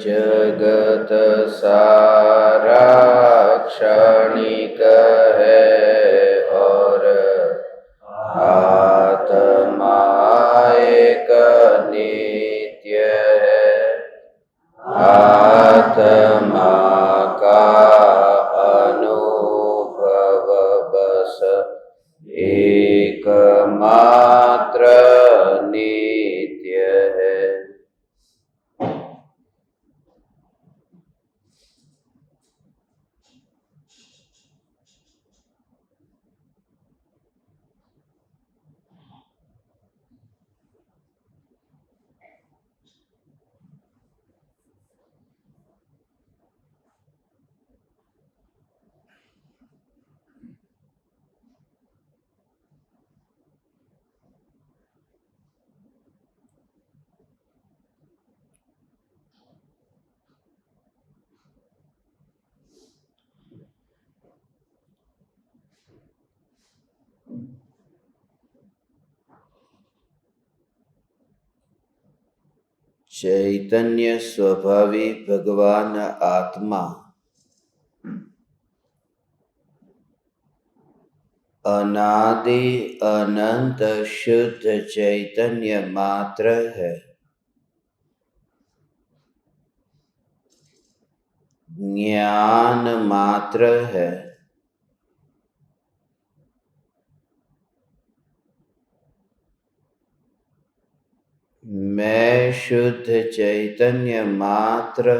जगत सारा क्षणिक है और आत्मा एक नित्य है। आत्मा का अनुभव बस एकमात्र नित्य है। चैतन्य स्वभावी भगवान आत्मा अनादि अनंत शुद्ध चैतन्य मात्र है। ज्ञान मात्र है। मैं शुद्ध चैतन्य मात्र,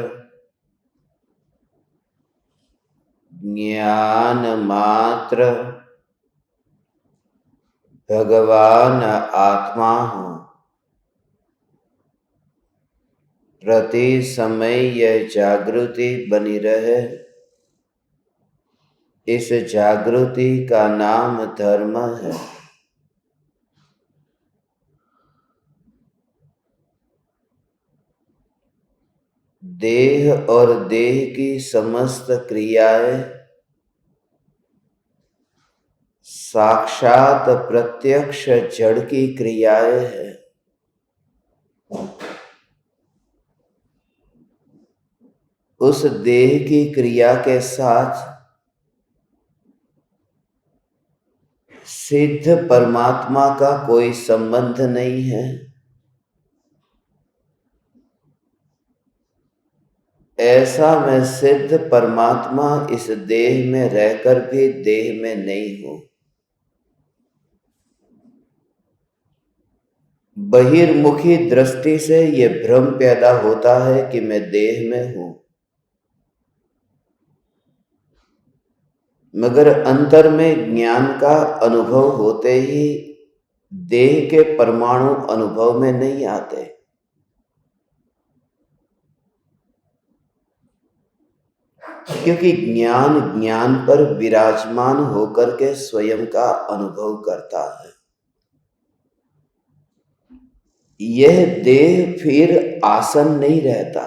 ज्ञान मात्र भगवान आत्मा हूँ। प्रति समय यह जागृति बनी रहे, इस जागृति का नाम धर्म है। देह और देह की समस्त क्रियाएं साक्षात प्रत्यक्ष जड़ की क्रियाएं हैं। उस देह की क्रिया के साथ सिद्ध परमात्मा का कोई संबंध नहीं है। ऐसा मैं सिद्ध परमात्मा इस देह में रहकर भी देह में नहीं हूं। बहिर्मुखी दृष्टि से ये भ्रम पैदा होता है कि मैं देह में हूं, मगर अंतर में ज्ञान का अनुभव होते ही देह के परमाणु अनुभव में नहीं आते। क्योंकि ज्ञान पर विराजमान होकर के स्वयं का अनुभव करता है। यह देह फिर आसन नहीं रहता।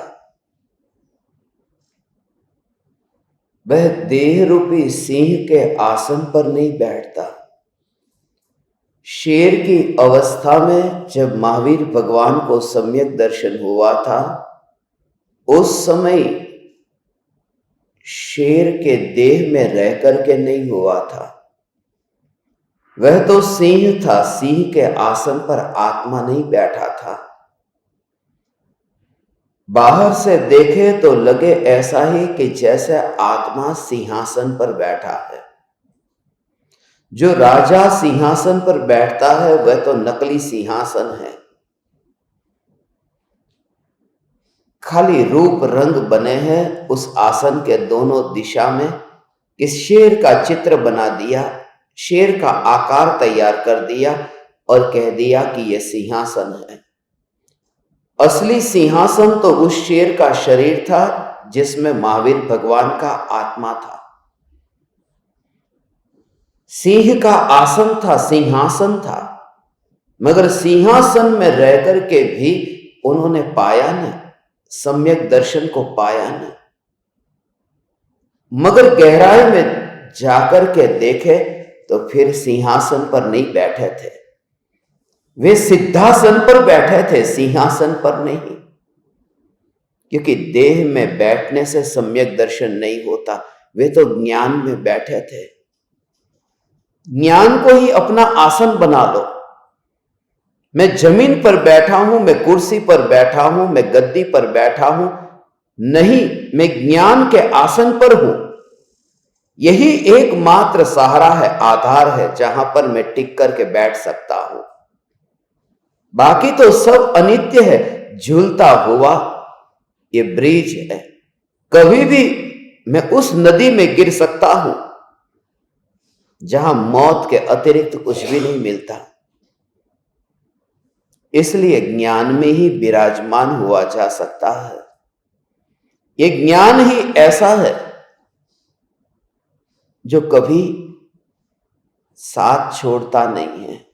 वह देह रूपी सिंह के आसन पर नहीं बैठता। शेर की अवस्था में जब महावीर भगवान को सम्यक दर्शन हुआ था, उस समय शेर के देह में रह करके नहीं हुआ था। वह तो सिंह था, सिंह के आसन पर आत्मा नहीं बैठा था। बाहर से देखे तो लगे ऐसा ही कि जैसे आत्मा सिंहासन पर बैठा है। जो राजा सिंहासन पर बैठता है वह तो नकली सिंहासन है। खाली रूप रंग बने हैं उस आसन के दोनों दिशा में। इस शेर का चित्र बना दिया, शेर का आकार तैयार कर दिया और कह दिया कि यह सिंहासन है। असली सिंहासन तो उस शेर का शरीर था जिसमें महावीर भगवान का आत्मा था। सिंह का आसन था, सिंहासन था, मगर सिंहासन में रह करके भी उन्होंने पाया नहीं, सम्यक दर्शन को पाया नहीं। मगर गहराई में जाकर के देखे तो फिर सिंहासन पर नहीं बैठे थे, वे सिद्धासन पर बैठे थे, सिंहासन पर नहीं। क्योंकि देह में बैठने से सम्यक दर्शन नहीं होता। वे तो ज्ञान में बैठे थे। ज्ञान को ही अपना आसन बना लो। मैं जमीन पर बैठा हूं, मैं कुर्सी पर बैठा हूं, मैं गद्दी पर बैठा हूं, नहीं, मैं ज्ञान के आसन पर हूं। यही एकमात्र सहारा है, आधार है, जहां पर मैं टिक करके बैठ सकता हूं। बाकी तो सब अनित्य है। झूलता हुआ ये ब्रिज है। कभी भी मैं उस नदी में गिर सकता हूं जहां मौत के अतिरिक्त कुछ भी नहीं मिलता। इसलिए ज्ञान में ही विराजमान हुआ जा सकता है। ये ज्ञान ही ऐसा है जो कभी साथ छोड़ता नहीं है।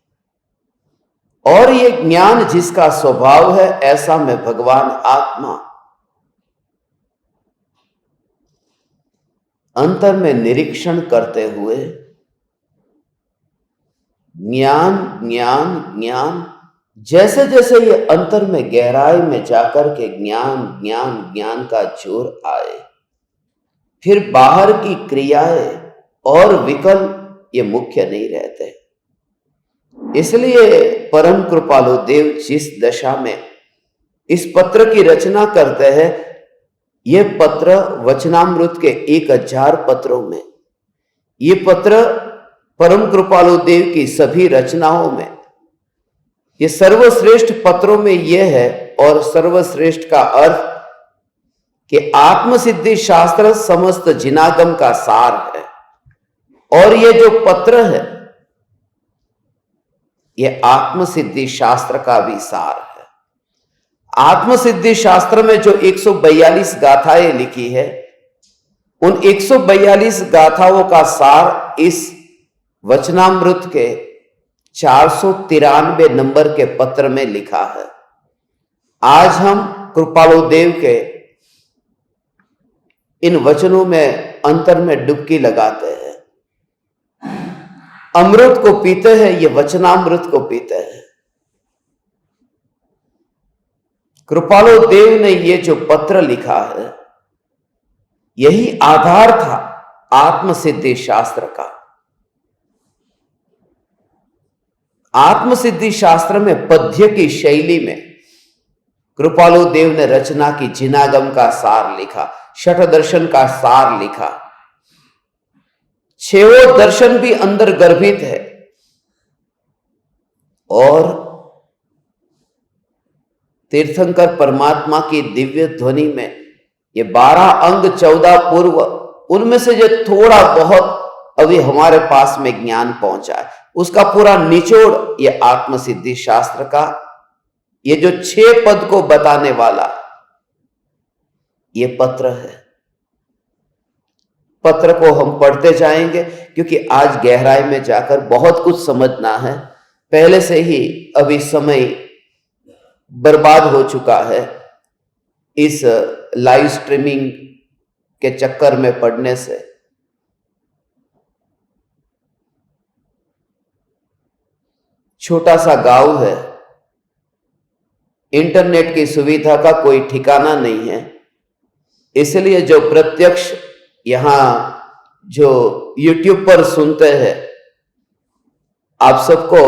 और ये ज्ञान जिसका स्वभाव है, ऐसा में भगवान आत्मा अंतर में निरीक्षण करते हुए ज्ञान ज्ञान ज्ञान, जैसे जैसे ये अंतर में गहराई में जाकर के ज्ञान ज्ञान ज्ञान का जोर आए, फिर बाहर की क्रियाएं और विकल्प ये मुख्य नहीं रहते। इसलिए परम कृपालु देव जिस दशा में इस पत्र की रचना करते हैं, यह पत्र वचनामृत के 1000 पत्रों में, ये पत्र परम कृपालु देव की सभी रचनाओं में, ये सर्वश्रेष्ठ पत्रों में यह है। और सर्वश्रेष्ठ का अर्थ कि आत्मसिद्धि शास्त्र समस्त जिनागम का सार है। और ये जो पत्र है, ये आत्मसिद्धि शास्त्र का भी सार है। आत्मसिद्धि शास्त्र में जो 142 गाथाएं लिखी है, उन 142 गाथाओं का सार इस वचनामृत के 493 नंबर के पत्र में लिखा है। आज हम कृपालु देव के इन वचनों में अंतर में डुबकी लगाते हैं। अमृत को पीते हैं, ये वचनामृत को पीते हैं। कृपालु देव ने ये जो पत्र लिखा है, यही आधार था आत्मसिद्धि शास्त्र का। आत्मसिद्धि शास्त्र में पद्य की शैली में कृपालु देव ने रचना की, जिनागम का सार लिखा, शठ दर्शन का सार लिखा। छेवों दर्शन भी अंदर गर्भित है। और तीर्थंकर परमात्मा की दिव्य ध्वनि में ये 12 अंग 14 पूर्व, उनमें से जो थोड़ा बहुत अभी हमारे पास में ज्ञान पहुंचा है, उसका पूरा निचोड़ ये आत्मसिद्धि शास्त्र का, ये जो 6 पद को बताने वाला ये पत्र है। पत्र को हम पढ़ते जाएंगे, क्योंकि आज गहराई में जाकर बहुत कुछ समझना है। पहले से ही अभी समय बर्बाद हो चुका है इस लाइव स्ट्रीमिंग के चक्कर में पढ़ने से। छोटा सा गांव है, इंटरनेट की सुविधा का कोई ठिकाना नहीं है। इसलिए जो प्रत्यक्ष यहां जो YouTube पर सुनते हैं, आप सबको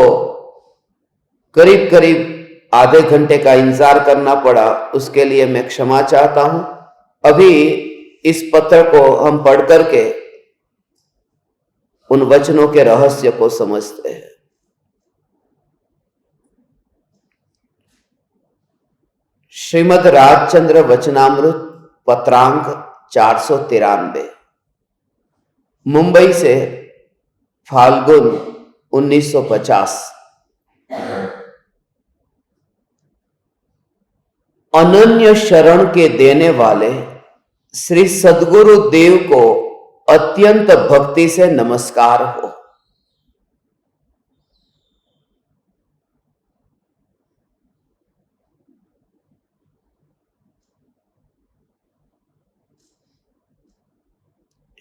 करीब करीब आधे घंटे का इंतजार करना पड़ा, उसके लिए मैं क्षमा चाहता हूं। अभी इस पत्र को हम पढ़ करके उन वचनों के रहस्य को समझते हैं। श्रीमद् राजचंद्र वचनामृत पत्रांक 493, मुंबई से फाल्गुन 1950। अनन्य शरण के देने वाले श्री सद्गुरु देव को अत्यंत भक्ति से नमस्कार हो।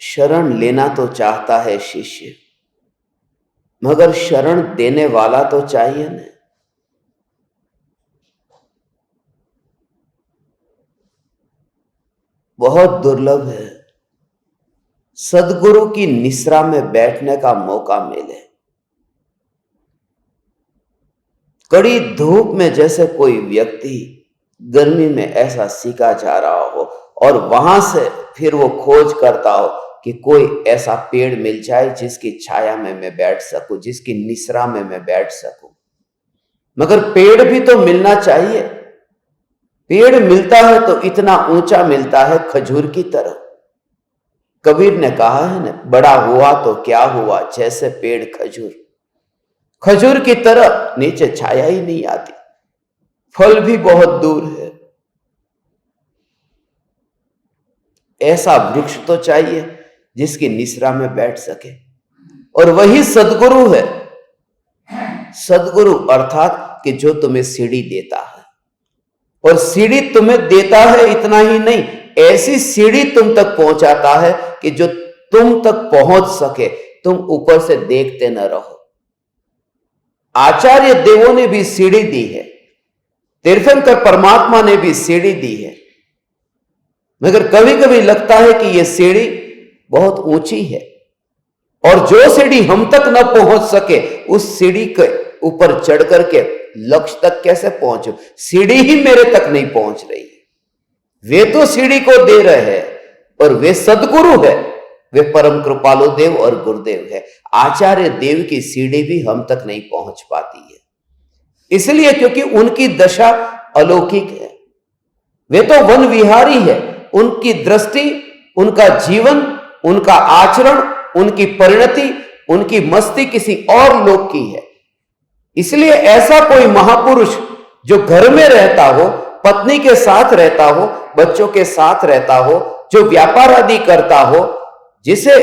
शरण लेना तो चाहता है शिष्य, मगर शरण देने वाला तो चाहिए ना। बहुत दुर्लभ है सदगुरु की निश्रा में बैठने का मौका मिले। कड़ी धूप में जैसे कोई व्यक्ति गर्मी में ऐसा सीखा जा रहा हो और वहां से फिर वो खोज करता हो कि कोई ऐसा पेड़ मिल जाए जिसकी छाया में मैं बैठ सकूं, जिसकी निश्रा में मैं बैठ सकूं। मगर पेड़ भी तो मिलना चाहिए। पेड़ मिलता है तो इतना ऊंचा मिलता है खजूर की तरह। कबीर ने कहा है ना, बड़ा हुआ तो क्या हुआ जैसे पेड़ खजूर। खजूर की तरह नीचे छाया ही नहीं आती, फल भी बहुत दूर है। ऐसा वृक्ष तो चाहिए जिसकी निश्रा में बैठ सके, और वही सदगुरु है। सदगुरु अर्थात कि जो तुम्हें सीढ़ी देता है, और सीढ़ी तुम्हें देता है इतना ही नहीं, ऐसी सीढ़ी तुम तक पहुंचाता है कि जो तुम तक पहुंच सके, तुम ऊपर से देखते न रहो। आचार्य देवों ने भी सीढ़ी दी है, तीर्थंकर परमात्मा ने भी सीढ़ी दी है, मगर कभी कभी लगता है कि यह सीढ़ी बहुत ऊंची है, और जो सीढ़ी हम तक न पहुंच सके, उस सीढ़ी के ऊपर चढ़ करके लक्ष्य तक कैसे पहुंचो। सीढ़ी ही मेरे तक नहीं पहुंच रही। वे तो सीढ़ी को दे रहे हैं, और वे सदगुरु है, वे परम कृपालु देव और गुरुदेव है। आचार्य देव की सीढ़ी भी हम तक नहीं पहुंच पाती है, इसलिए क्योंकि उनकी दशा अलौकिक है। वे तो वन विहारी है। उनकी दृष्टि, उनका जीवन, उनका आचरण, उनकी परिणति, उनकी मस्ती किसी और लोक की है। इसलिए ऐसा कोई महापुरुष जो घर में रहता हो, पत्नी के साथ रहता हो, बच्चों के साथ रहता हो, जो व्यापार आदि करता हो, जिसे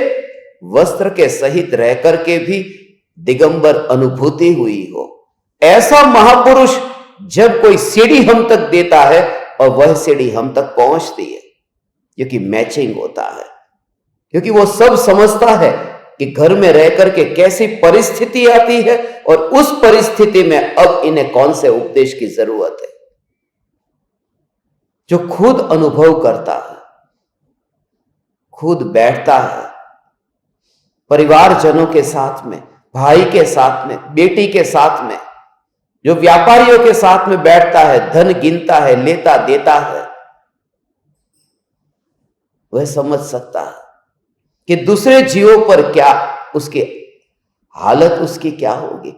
वस्त्र के सहित रह करके भी दिगंबर अनुभूति हुई हो, ऐसा महापुरुष जब कोई सीढ़ी हम तक देता है, और वह सीढ़ी हम तक पहुंचती है, क्योंकि मैचिंग होता है, क्योंकि वो सब समझता है कि घर में रह करके कैसी परिस्थिति आती है, और उस परिस्थिति में अब इन्हें कौन से उपदेश की जरूरत है। जो खुद अनुभव करता है, खुद बैठता है, परिवारजनों के साथ में, भाई के साथ में, बेटी के साथ में, जो व्यापारियों के साथ में बैठता है, धन गिनता है, लेता देता है, वह समझ सकता है कि दूसरे जीवों पर क्या उसकी हालत, उसकी क्या होगी।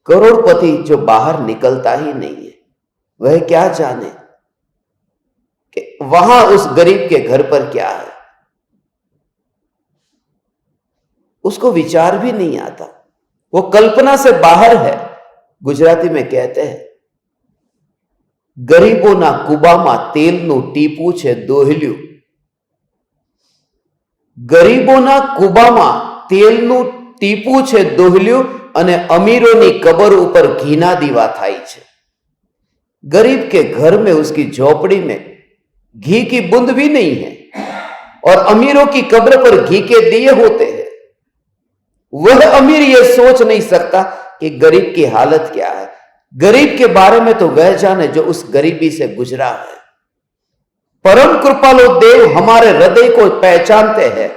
करोड़पति जो बाहर निकलता ही नहीं है, वह क्या जाने कि वहां उस गरीब के घर पर क्या है। उसको विचार भी नहीं आता, वो कल्पना से बाहर है। गुजराती में कहते हैं, गरीबोना कुबामा तेलનું ટીપું છે દોહલ્યું। ગરીબોના કુબામાં તેલનું ટીપું છે દોહલ્યું, અને અમીરોની કબર ઉપર ઘીના દીવા થાય છે। गरीब के घर में, उसकी झोपड़ी में घी की बूंद भी नहीं है, और अमीरों की कब्र पर घी के दिए होते हैं। वह अमीर यह सोच नहीं सकता कि गरीब की हालत क्या है। गरीब के बारे में तो वह जाने जो उस गरीबी से गुजरा है। परम कृपालु देव हमारे हृदय को पहचानते हैं,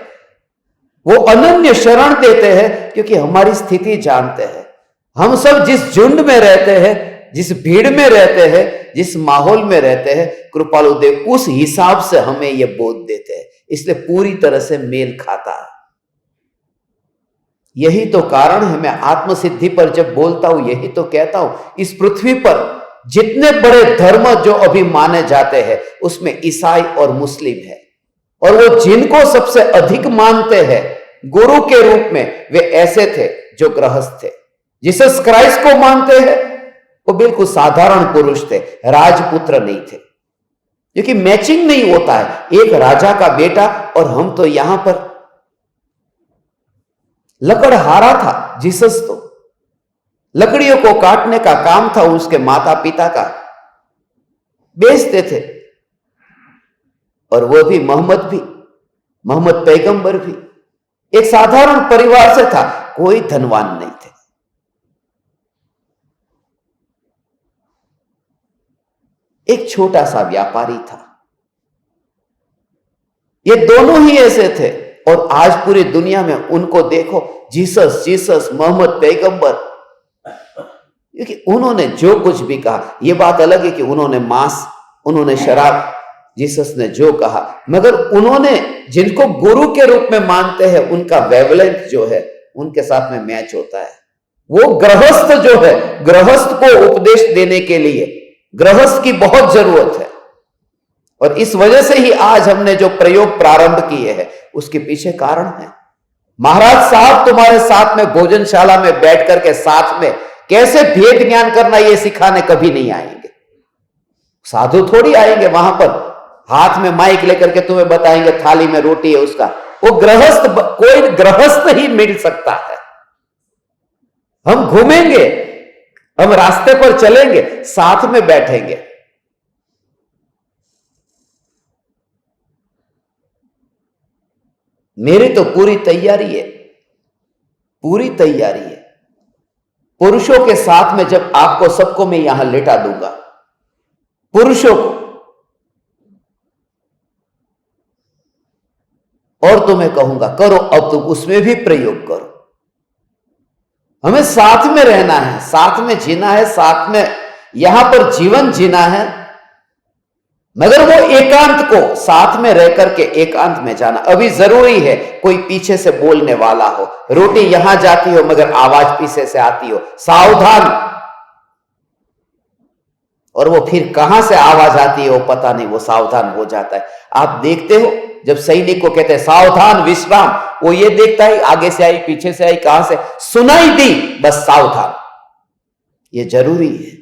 वो अनन्य शरण देते हैं, क्योंकि हमारी स्थिति जानते हैं। हम सब जिस झुंड में रहते हैं, जिस भीड़ में रहते हैं, जिस माहौल में रहते हैं, कृपालु देव उस हिसाब से हमें यह बोध देते हैं, इसलिए पूरी तरह से मेल खाता है। यही तो कारण है, मैं आत्मसिद्धि पर जब बोलता हूं, यही तो कहता हूं, इस पृथ्वी पर जितने बड़े धर्म जो अभी माने जाते हैं, उसमें ईसाई और मुस्लिम है, और वो जिनको सबसे अधिक मानते हैं गुरु के रूप में, वे ऐसे थे जो गृहस्थ थे। जीसस क्राइस्ट को मानते हैं, वो बिल्कुल साधारण पुरुष थे, राजपुत्र नहीं थे, क्योंकि मैचिंग नहीं होता है। एक राजा का बेटा, और हम तो यहां पर लकड़हारा था। जीसस तो लकड़ियों को काटने का काम था उसके माता पिता का, बेचते थे। और वो भी मोहम्मद पैगंबर भी एक साधारण परिवार से था, कोई धनवान नहीं थे। एक छोटा सा व्यापारी था, ये दोनों ही ऐसे थे। और आज पूरी दुनिया में उनको देखो, जीसस जीसस, मोहम्मद पैगंबर, क्योंकि उन्होंने जो कुछ भी कहा, यह बात अलग है कि उन्होंने मांस, उन्होंने शराब, जीसस ने जो कहा, मगर उन्होंने जिनको गुरु के रूप में मानते हैं उनका वेवलेंथ जो है उनके साथ में मैच होता है। वो गृहस्थ जो है, गृहस्थ को उपदेश देने के लिए गृहस्थ की बहुत जरूरत है। और इस वजह से ही आज हमने जो प्रयोग प्रारंभ किए हैं उसके पीछे कारण है। महाराज साहब तुम्हारे साथ में भोजनशाला में बैठ करके साथ में कैसे भेद ज्ञान करना ये सिखाने कभी नहीं आएंगे। साधु थोड़ी आएंगे वहां पर हाथ में माइक लेकर के तुम्हें बताएंगे थाली में रोटी है उसका। वो गृहस्थ, कोई गृहस्थ ही मिल सकता है। हम घूमेंगे, हम रास्ते पर चलेंगे, साथ में बैठेंगे। मेरी तो पूरी तैयारी है, पूरी तैयारी है। पुरुषों के साथ में जब आपको सबको मैं यहां लेटा दूंगा, पुरुषों को, और तुम्हें कहूंगा करो, अब तुम उसमें भी प्रयोग करो। हमें साथ में रहना है, साथ में जीना है, साथ में यहां पर जीवन जीना है, मगर वो एकांत को साथ में रह करके एकांत में जाना। अभी जरूरी है कोई पीछे से बोलने वाला हो, रोटी यहां जाती हो मगर आवाज पीछे से आती हो, सावधान। और वो फिर कहां से आवाज आती है वो पता नहीं, वो सावधान हो जाता है। आप देखते हो जब सैनिक को कहते हैं सावधान विश्राम, वो ये देखता है आगे से आई पीछे से आई कहां से सुनाई दी, बस सावधान। ये जरूरी है,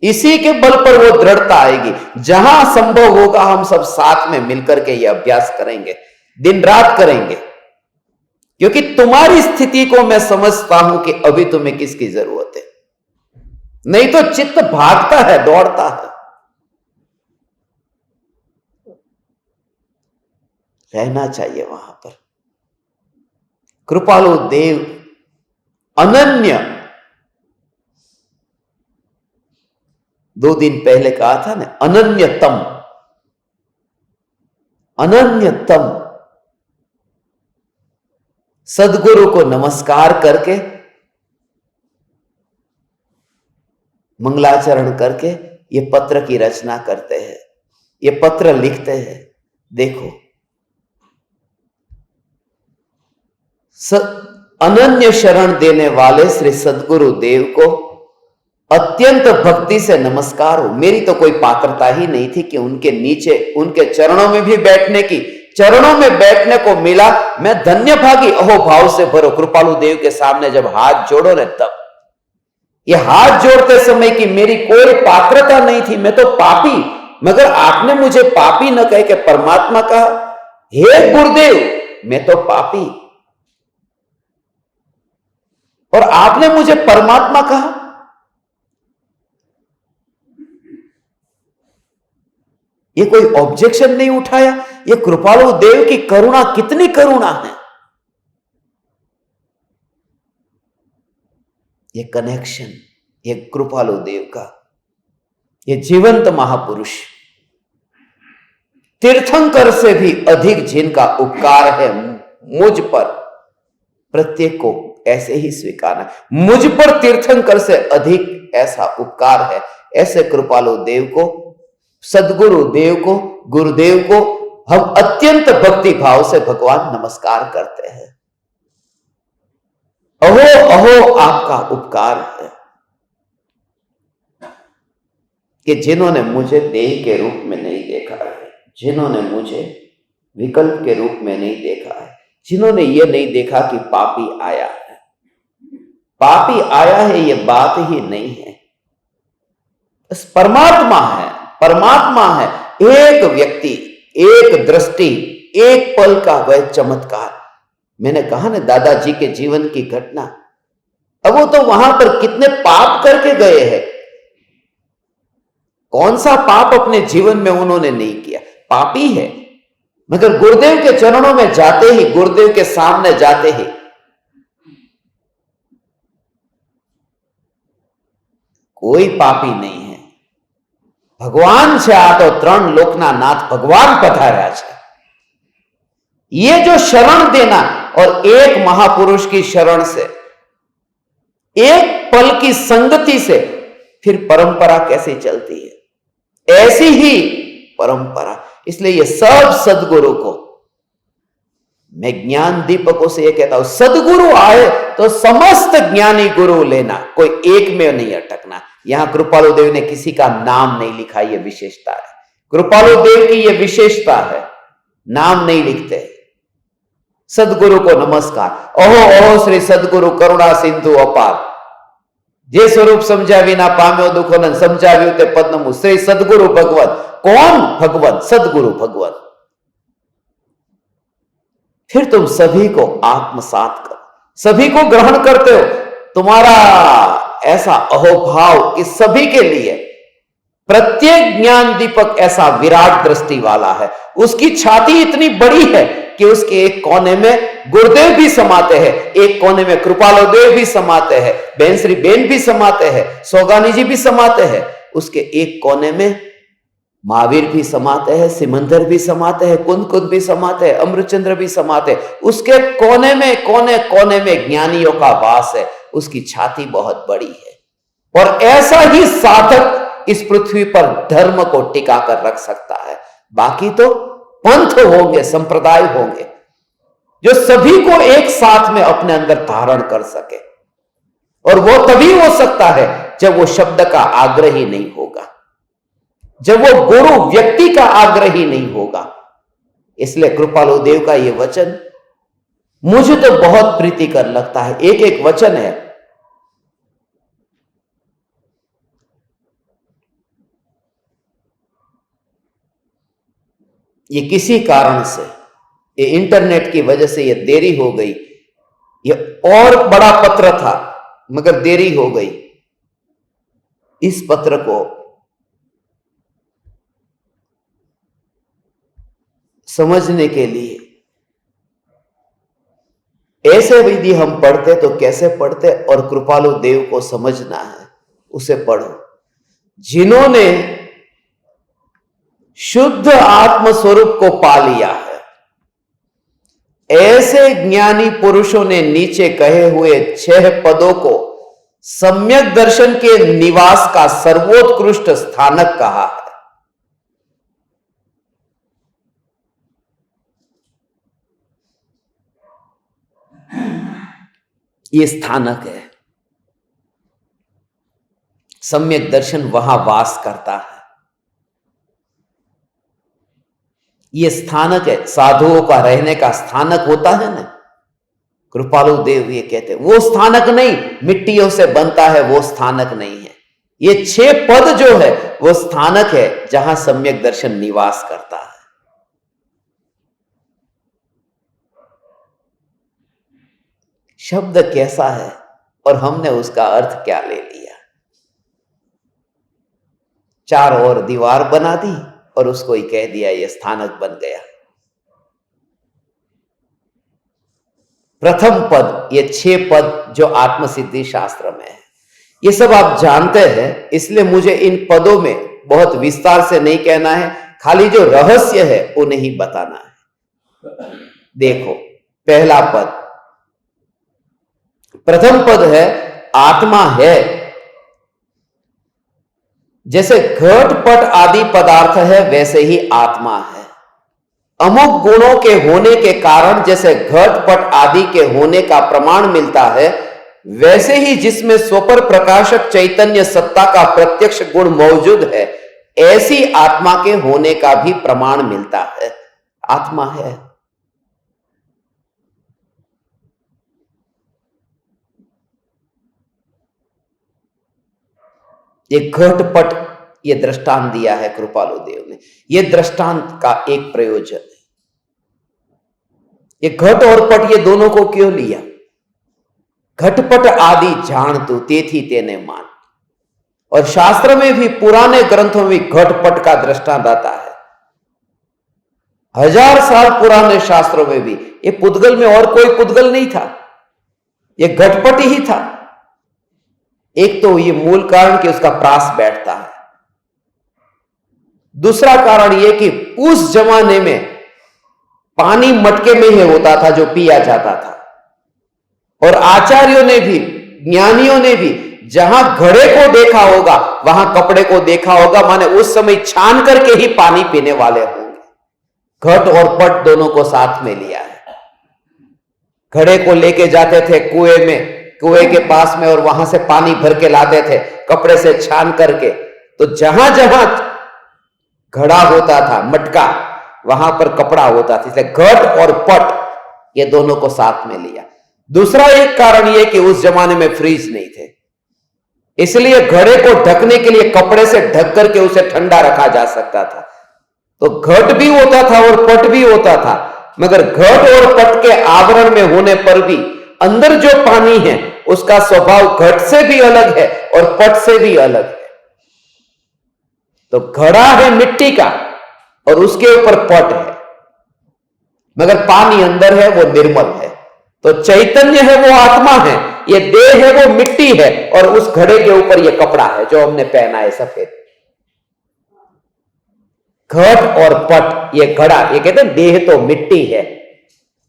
इसी के बल पर वो दृढ़ता आएगी। जहां संभव होगा हम सब साथ में मिलकर के ये अभ्यास करेंगे, दिन रात करेंगे, क्योंकि तुम्हारी स्थिति को मैं समझता हूं कि अभी तुम्हें किसकी जरूरत है। नहीं तो चित्त भागता है, दौड़ता है। रहना चाहिए वहां पर। कृपालु देव अनन्य, 2 दिन पहले कहा था ना, अनन्यतम, अनन्यतम। सदगुरु को नमस्कार करके, मंगलाचरण करके ये पत्र की रचना करते हैं, ये पत्र लिखते हैं। देखो, अनन्य शरण देने वाले श्री सदगुरु देव को अत्यंत भक्ति से नमस्कार हो। मेरी तो कोई पात्रता ही नहीं थी कि उनके नीचे, उनके चरणों में भी बैठने की, चरणों में बैठने को मिला। मैं धन्य भागी। अहो भाव से भरो, कृपालु देव के सामने जब हाथ जोड़ो ने, तब ये हाथ जोड़ते समय कि मेरी कोई पात्रता नहीं थी, मैं तो पापी, मगर आपने मुझे पापी न कह के परमात्मा कहा। हे गुरुदेव, मैं तो पापी और आपने मुझे परमात्मा कहा। ये कोई ऑब्जेक्शन नहीं उठाया। ये कृपालु देव की करुणा, कितनी करुणा है। ये कनेक्शन, ये कृपालु देव का, ये जीवंत महापुरुष, तीर्थंकर से भी अधिक जिनका उपकार है मुझ पर, प्रत्येक को ऐसे ही स्वीकारना। मुझ पर तीर्थंकर से अधिक ऐसा उपकार है, ऐसे कृपालु देव को, सदगुरु देव को, गुरुदेव को हम अत्यंत भक्ति भाव से भगवान नमस्कार करते हैं। अहो अहो आपका उपकार है कि जिन्होंने मुझे देह के रूप में नहीं देखा है, जिन्होंने मुझे विकल्प के रूप में नहीं देखा है, जिन्होंने ये नहीं देखा कि पापी आया है। पापी आया है ये बात ही नहीं है, बस परमात्मा है, परमात्मा है। एक व्यक्ति, एक दृष्टि, एक पल का वह चमत्कार। मैंने कहा ना दादाजी के जीवन की घटना, अब वो तो वहां पर कितने पाप करके गए हैं। कौन सा पाप अपने जीवन में उन्होंने नहीं किया, पापी है, मगर गुरुदेव के चरणों में जाते ही, गुरुदेव के सामने जाते ही कोई पापी नहीं है। भगवान છે આ તો ત્રણ લોકના નાથ ભગવાન પધાર્યા છે। ये जो शरण देना, और एक महापुरुष की शरण से, एक पल की संगति से फिर परंपरा कैसे चलती है, ऐसी ही परंपरा। इसलिए ये सब सदगुरु को, मैं ज्ञान दीपकों से ये कहता हूं, सदगुरु आए तो समस्त ज्ञानी गुरु लेना, कोई एक में नहीं अटकना। यहां कृपालु देव ने किसी का नाम नहीं लिखा, यह विशेषता है। कृपालु देव की यह विशेषता है, नाम नहीं लिखते। सदगुरु को नमस्कार। ओहो ओहो श्री सदगुरु करुणा सिंधु अपार, जे स्वरूप समझा विना पाम्यो दुखो न समझाव्यो ते पद्ममु। श्री सदगुरु भगवत। कौन भगवत? सदगुरु भगवत। फिर तुम सभी को आत्मसात करो, सभी को ग्रहण करते हो। तुम्हारा ऐसा अहोभाव कि सभी के लिए, प्रत्येक ज्ञान दीपक ऐसा विराट दृष्टि वाला है। उसकी छाती इतनी बड़ी है कि उसके एक कोने में गुरुदेव भी समाते हैं, एक कोने में कृपालु देव भी समाते हैं, बहन श्री बेन भी समाते हैं, सौगानी जी भी समाते हैं। उसके एक कोने में महावीर भी समाते हैं, सिमंदर भी समाते हैं, कुंद कुंद भी समाते हैं, अमृतचंद्र भी समाते हैं। उसके कोने में, कोने कोने में ज्ञानियों का वास है। उसकी छाती बहुत बड़ी है। और ऐसा ही साधक इस पृथ्वी पर धर्म को टिका कर रख सकता है। बाकी तो पंथ होंगे, संप्रदाय होंगे, जो सभी को एक साथ में अपने अंदर धारण कर सके। और वो तभी हो सकता है जब वो शब्द का आग्रही नहीं होगा, जब वो गुरु व्यक्ति का आग्रही नहीं होगा। इसलिए कृपालु देव का ये वचन मुझे तो बहुत प्रीतिकर लगता है। एक एक वचन है, ये किसी कारण से, ये इंटरनेट की वजह से ये देरी हो गई। ये और बड़ा पत्र था मगर देरी हो गई। इस पत्र को समझने के लिए ऐसे विधि हम पढ़ते तो कैसे पढ़ते, और कृपालु देव को समझना है, उसे पढ़ो। जिन्होंने शुद्ध आत्म स्वरूप को पा लिया है, ऐसे ज्ञानी पुरुषों ने नीचे कहे हुए 6 पदों को सम्यक दर्शन के निवास का सर्वोत्कृष्ट स्थानक कहा है। ये स्थानक है, सम्यक दर्शन वहां वास करता है। ये स्थानक है, साधुओं का रहने का स्थानक होता है ना। कृपालु देव ये कहते हैं वो स्थानक नहीं, मिट्टियों से बनता है वो स्थानक नहीं है। ये 6 पद जो है वो स्थानक है जहां सम्यक दर्शन निवास करता है। शब्द कैसा है और हमने उसका अर्थ क्या ले लिया। 4 और दीवार बना दी और उसको ही कह दिया ये स्थानक बन गया। प्रथम पद, ये 6 पद जो आत्मसिद्धि शास्त्र में है, ये सब आप जानते हैं, इसलिए मुझे इन पदों में बहुत विस्तार से नहीं कहना है, खाली जो रहस्य है उन्हें ही बताना है। देखो, पहला पद, प्रथम पद है आत्मा है। जैसे घट पट आदि पदार्थ है वैसे ही आत्मा है। अमुक गुणों के होने के कारण जैसे घट पट आदि के होने का प्रमाण मिलता है, वैसे ही जिसमें स्वपर प्रकाशक चैतन्य सत्ता का प्रत्यक्ष गुण मौजूद है, ऐसी आत्मा के होने का भी प्रमाण मिलता है। आत्मा है। ये घटपट, ये दृष्टांत दिया है कृपालु देव ने। ये दृष्टांत का एक प्रयोजन है। ये घट और पट, ये दोनों को क्यों लिया? घटपट आदि जान तू तेथी तेने मान। और शास्त्र में भी, पुराने ग्रंथों में घटपट का दृष्टांत आता है। 1000 साल पुराने शास्त्रों में भी ये पुद्गल में और कोई पुद्गल नहीं था, ये घटपट ही था। एक तो ये मूल कारण कि उसका प्रास बैठता है। दूसरा कारण यह कि उस जमाने में पानी मटके में ही होता था जो पिया जाता था। और आचार्यों ने भी, ज्ञानियों ने भी जहां घड़े को देखा होगा वहां कपड़े को देखा होगा, माने उस समय छान करके ही पानी पीने वाले होंगे। घट और पट दोनों को साथ में लिया है। घड़े को लेके जाते थे कुएं में, कुएं के पास में, और वहां से पानी भर के लाते थे कपड़े से छान करके। तो जहां जहां घड़ा होता था, मटका, वहां पर कपड़ा होता था। इसलिए घट और पट ये दोनों को साथ में लिया। दूसरा एक कारण यह कि उस जमाने में फ्रिज नहीं थे, इसलिए घड़े को ढकने के लिए कपड़े से ढक करके उसे ठंडा रखा जा सकता था। तो घट भी होता था और पट भी होता था, मगर घट और पट के आवरण में होने पर भी अंदर जो पानी है उसका स्वभाव घट से भी अलग है और पट से भी अलग है। तो घड़ा है मिट्टी का और उसके ऊपर पट है, मगर पानी अंदर है वो निर्मल है। तो चैतन्य है वो आत्मा है, ये देह है वो मिट्टी है, और उस घड़े के ऊपर ये कपड़ा है जो हमने पहना है सफेद। घट और पट, ये घड़ा, ये कहते हैं देह तो मिट्टी है,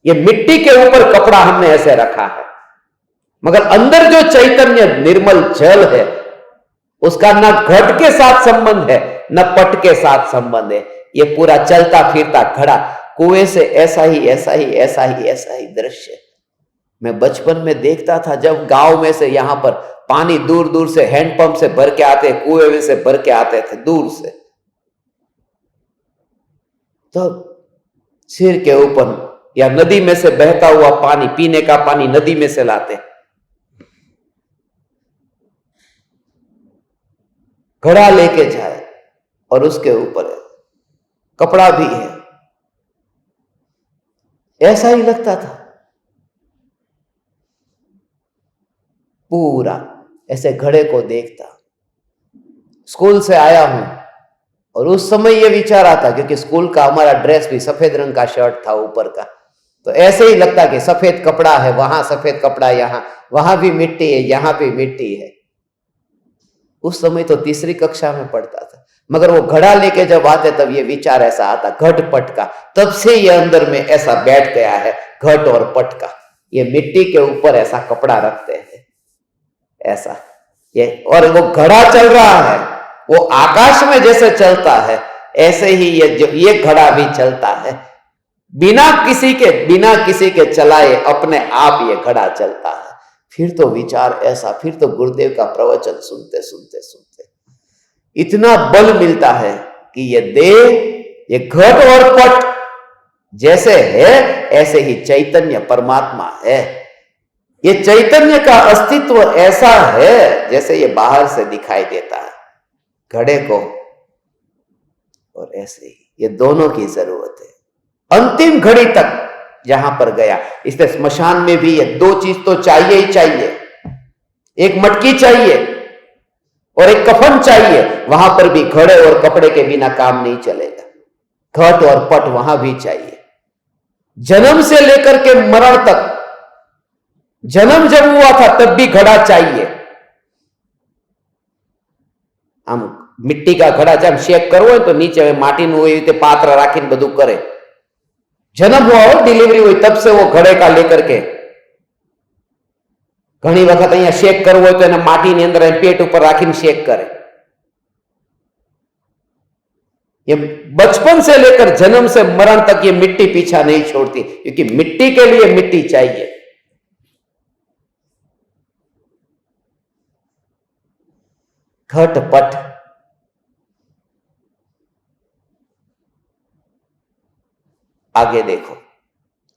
ये मिट्टी के ऊपर कपड़ा हमने ऐसे रखा है, मगर अंदर जो चैतन्य निर्मल जल है उसका ना घट के साथ संबंध है न पट के साथ संबंध है। ये पूरा चलता फिरता घड़ा, कुएं से ऐसा ही ऐसा ही ऐसा ही ऐसा ही दृश्य मैं बचपन में देखता था। जब गांव में से यहां पर पानी दूर दूर से हैंडपंप से भर के आते, कुएं में से भर के आते थे दूर से, तो सिर के ऊपर या नदी में से बहता हुआ पानी, पीने का पानी नदी में से लाते, घड़ा लेके जाए और उसके ऊपर कपड़ा भी है, ऐसा ही लगता था। पूरा ऐसे घड़े को देखता। स्कूल से आया हूं और उस समय यह विचार आता, क्योंकि स्कूल का हमारा ड्रेस भी सफेद रंग का शर्ट था ऊपर का, तो ऐसे ही लगता कि सफेद कपड़ा है, वहां सफेद कपड़ा, यहां, वहां भी मिट्टी है, यहां भी मिट्टी है। उस समय तो तीसरी कक्षा में पढ़ता था, मगर वो घड़ा लेके जब आते तब ये विचार ऐसा आता, घट पट का। तब से ये अंदर में ऐसा बैठ गया है, घट और पट का। ये मिट्टी के ऊपर ऐसा कपड़ा रखते हैं ऐसा, ये, और वो घड़ा चल रहा है, वो आकाश में जैसे चलता है ऐसे ही ये घड़ा भी चलता है, बिना किसी के चलाए अपने आप ये घड़ा चलता है। फिर तो विचार ऐसा, फिर तो गुरुदेव का प्रवचन सुनते सुनते सुनते इतना बल मिलता है कि ये देह, ये घट और पट जैसे है ऐसे ही चैतन्य परमात्मा है। ये चैतन्य का अस्तित्व ऐसा है जैसे ये बाहर से दिखाई देता है घड़े को, और ऐसे ही ये दोनों की जरूरत है अंतिम घड़ी तक जहां पर गया। इसलिए स्मशान में भी ये दो चीज तो चाहिए ही चाहिए, एक मटकी चाहिए और एक कफन चाहिए। वहां पर भी घड़े और कपड़े के बिना काम नहीं चलेगा, घट और पट वहां भी चाहिए। जन्म से लेकर के मरण तक, जन्म जब हुआ था तब भी घड़ा चाहिए। हम मिट्टी का घड़ा जब शेक करो तो नीचे माटी हुई पात्र राखी बधु करे। जन्म हुआ हो, डिलीवरी हुई, तब से वो घड़े का लेकर के घनी वक्त अहियां शेक करवो तो एने माटी अंदर पेट ऊपर राखी शेक करे। ये बचपन से लेकर जन्म से मरण तक ये मिट्टी पीछा नहीं छोड़ती, क्योंकि मिट्टी के लिए मिट्टी चाहिए। घट पट, आगे देखो,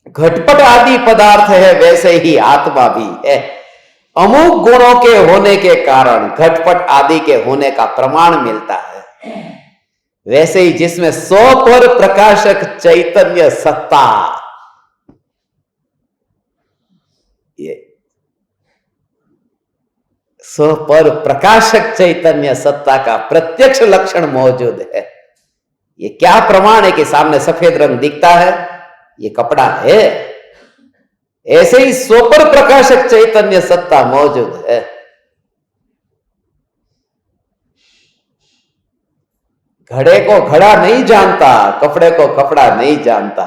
घटपट आदि पदार्थ है वैसे ही आत्मा भी है। अमुक गुणों के होने के कारण घटपट आदि के होने का प्रमाण मिलता है। वैसे ही जिसमें स्वपर प्रकाशक चैतन्य सत्ता, ये स्वपर प्रकाशक चैतन्य सत्ता का प्रत्यक्ष लक्षण मौजूद है। ये क्या प्रमाण है कि सामने सफेद रंग दिखता है, ये कपड़ा है। ऐसे ही स्वपर प्रकाशक चैतन्य सत्ता मौजूद है। घड़े को घड़ा नहीं जानता, कपड़े को कपड़ा नहीं जानता।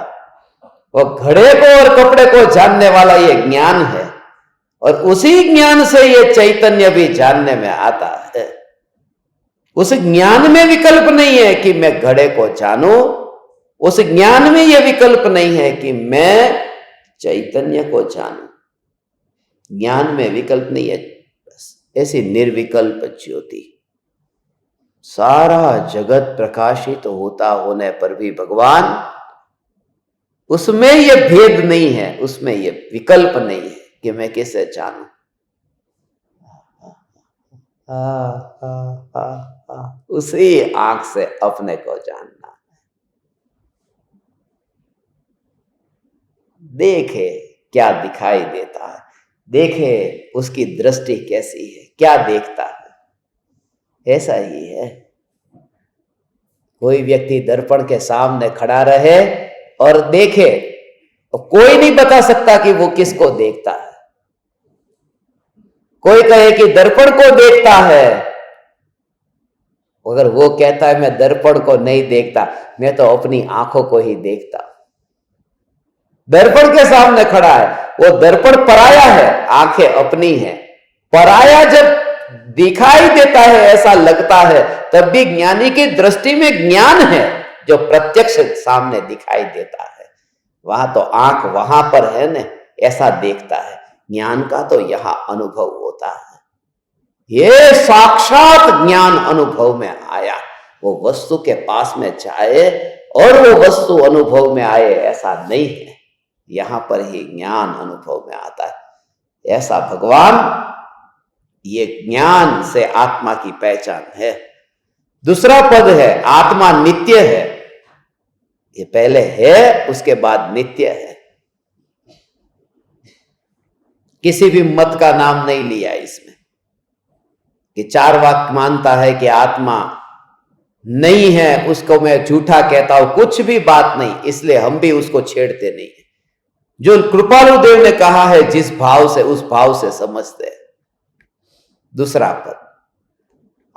वो घड़े को और कपड़े को जानने वाला ये ज्ञान है, और उसी ज्ञान से ये चैतन्य भी जानने में आता है। उस ज्ञान में विकल्प नहीं है कि मैं घड़े को जानूं, उस ज्ञान में यह विकल्प नहीं है कि मैं चैतन्य को जानूं। ज्ञान में विकल्प नहीं है, ऐसी निर्विकल्प ज्योति। सारा जगत प्रकाशित होता होने पर भी भगवान, उसमें यह भेद नहीं है, उसमें यह विकल्प नहीं है कि मैं किसे जानूं। उसी आंख से अपने को जानना है। देखे क्या दिखाई देता है, देखे उसकी दृष्टि कैसी है, क्या देखता है। ऐसा ही है, कोई व्यक्ति दर्पण के सामने खड़ा रहे और देखे, कोई नहीं बता सकता कि वो किसको देखता है। कोई कहे कि दर्पण को देखता है, अगर वो कहता है मैं दर्पण को नहीं देखता, मैं तो अपनी आंखों को ही देखता। दर्पण के सामने खड़ा है, वो दर्पण पराया है, आंखें अपनी हैं। पराया जब दिखाई देता है, ऐसा लगता है, तब भी ज्ञानी की दृष्टि में ज्ञान है जो प्रत्यक्ष सामने दिखाई देता है। वहां तो आंख वहां पर है न, ऐसा देखता है। ज्ञान का तो यहां अनुभव होता है। ये साक्षात ज्ञान अनुभव में आया, वो वस्तु के पास में जाए और वो वस्तु अनुभव में आए, ऐसा नहीं है। यहां पर ही ज्ञान अनुभव में आता है। ऐसा भगवान, ये ज्ञान से आत्मा की पहचान है। दूसरा पद है आत्मा नित्य है। ये पहले है, उसके बाद नित्य है। किसी भी मत का नाम नहीं लिया इसमें कि चार्वाक मानता है कि आत्मा नहीं है, उसको मैं झूठा कहता हूं, कुछ भी बात नहीं, इसलिए हम भी उसको छेड़ते नहीं। जो कृपालु देव ने कहा है, जिस भाव से उस भाव से समझते हैं। दूसरा पद,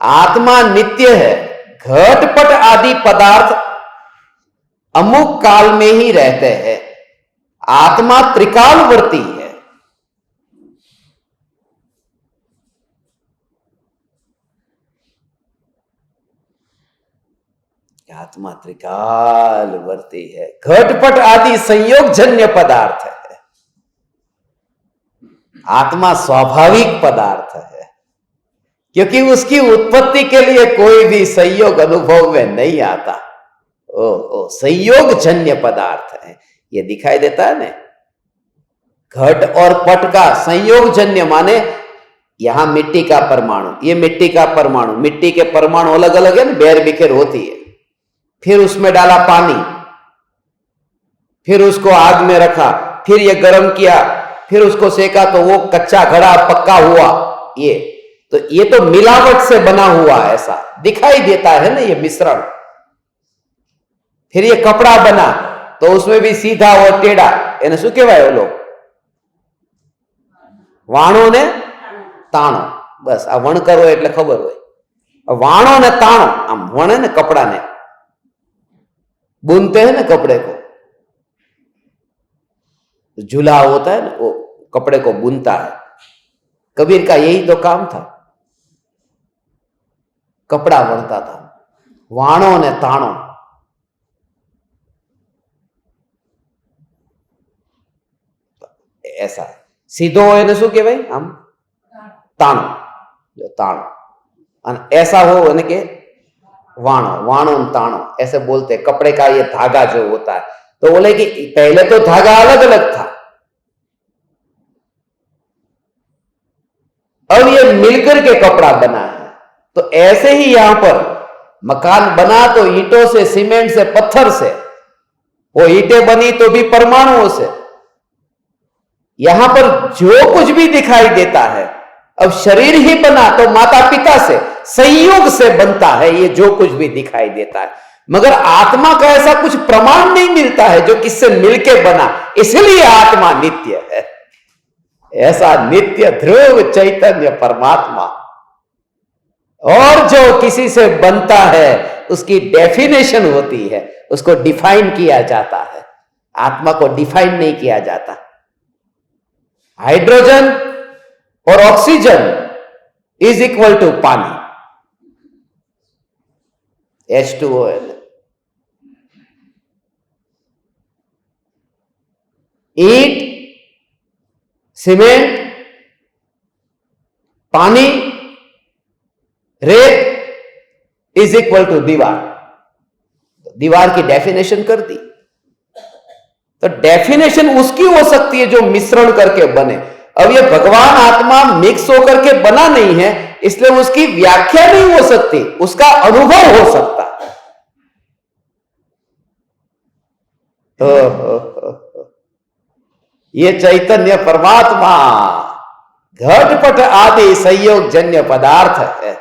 आत्मा नित्य है। घटपट आदि पदार्थ अमुक काल में ही रहते हैं, आत्मा त्रिकालवर्ती है। आत्मा त्रिकालवर्ती है। घटपट आदि संयोगजन्य पदार्थ है, आत्मा स्वाभाविक पदार्थ है, क्योंकि उसकी उत्पत्ति के लिए कोई भी संयोग अनुभव में नहीं आता। ओ संयोगजन्य पदार्थ है, ये दिखाई देता है ना। घट और पट का संयोगजन्य माने यहां मिट्टी का परमाणु, ये मिट्टी का परमाणु, मिट्टी के परमाणु अलग अलग है ना, बेर बिखेर होती है। फिर उसमें डाला पानी, फिर उसको आग में रखा, फिर ये गर्म किया, फिर उसको सेका तो वो कच्चा घड़ा पक्का हुआ। ये तो मिलावट से बना हुआ, ऐसा दिखाई देता है ना ये मिश्रण। फिर ये कपड़ा बना तो उसमें भी सीधा और टेढ़ा, એને શું કહેવાય ઓલો વાણો ને તાણો, બસ આ વણકર હોય એટલે ખબર હોય। વાણો ને તાણો, આમ વણે ને कपड़ा ने, बुनते हैं ना कपड़े को, झूला होता है ना, वो कपड़े को बुनता है। कबीर का यही तो काम था, कपड़ा बनता था। वाणो ने ताणो, ऐसा सीधो हो એને શું કહેવાય? આમ તાણો, जो ताणो, ऐसा हो यानी कि वाणो, वाणो ताणो ऐसे बोलते। कपड़े का ये धागा जो होता है, तो बोले कि पहले तो धागा अलग अलग था, अब ये मिलकर के कपड़ा बना है। तो ऐसे ही यहां पर मकान बना तो ईंटों से, सीमेंट से, पत्थर से, वो ईंटें बनी तो भी परमाणुओं से। यहां पर जो कुछ भी दिखाई देता है, अब शरीर ही बना तो माता पिता से, संयोग से बनता है ये जो कुछ भी दिखाई देता है। मगर आत्मा का ऐसा कुछ प्रमाण नहीं मिलता है जो किससे मिलके बना, इसलिए आत्मा नित्य है। ऐसा नित्य ध्रुव चैतन्य परमात्मा, और जो किसी से बनता है उसकी डेफिनेशन होती है, उसको डिफाइन किया जाता है। आत्मा को डिफाइन नहीं किया जाता। हाइड्रोजन और ऑक्सीजन इज इक्वल टू पानी, H2O। ईंट, सीमेंट, पानी, रेत इज इक्वल टू दीवार। दीवार की डेफिनेशन कर दी। तो डेफिनेशन उसकी हो सकती है जो मिश्रण करके बने। अब ये भगवान आत्मा मिक्स होकर के बना नहीं है, इसलिए उसकी व्याख्या नहीं हो सकती, उसका अनुभव हो सकता है। ये चैतन्य परमात्मा घटपट आदि संयोग जन्य पदार्थ है,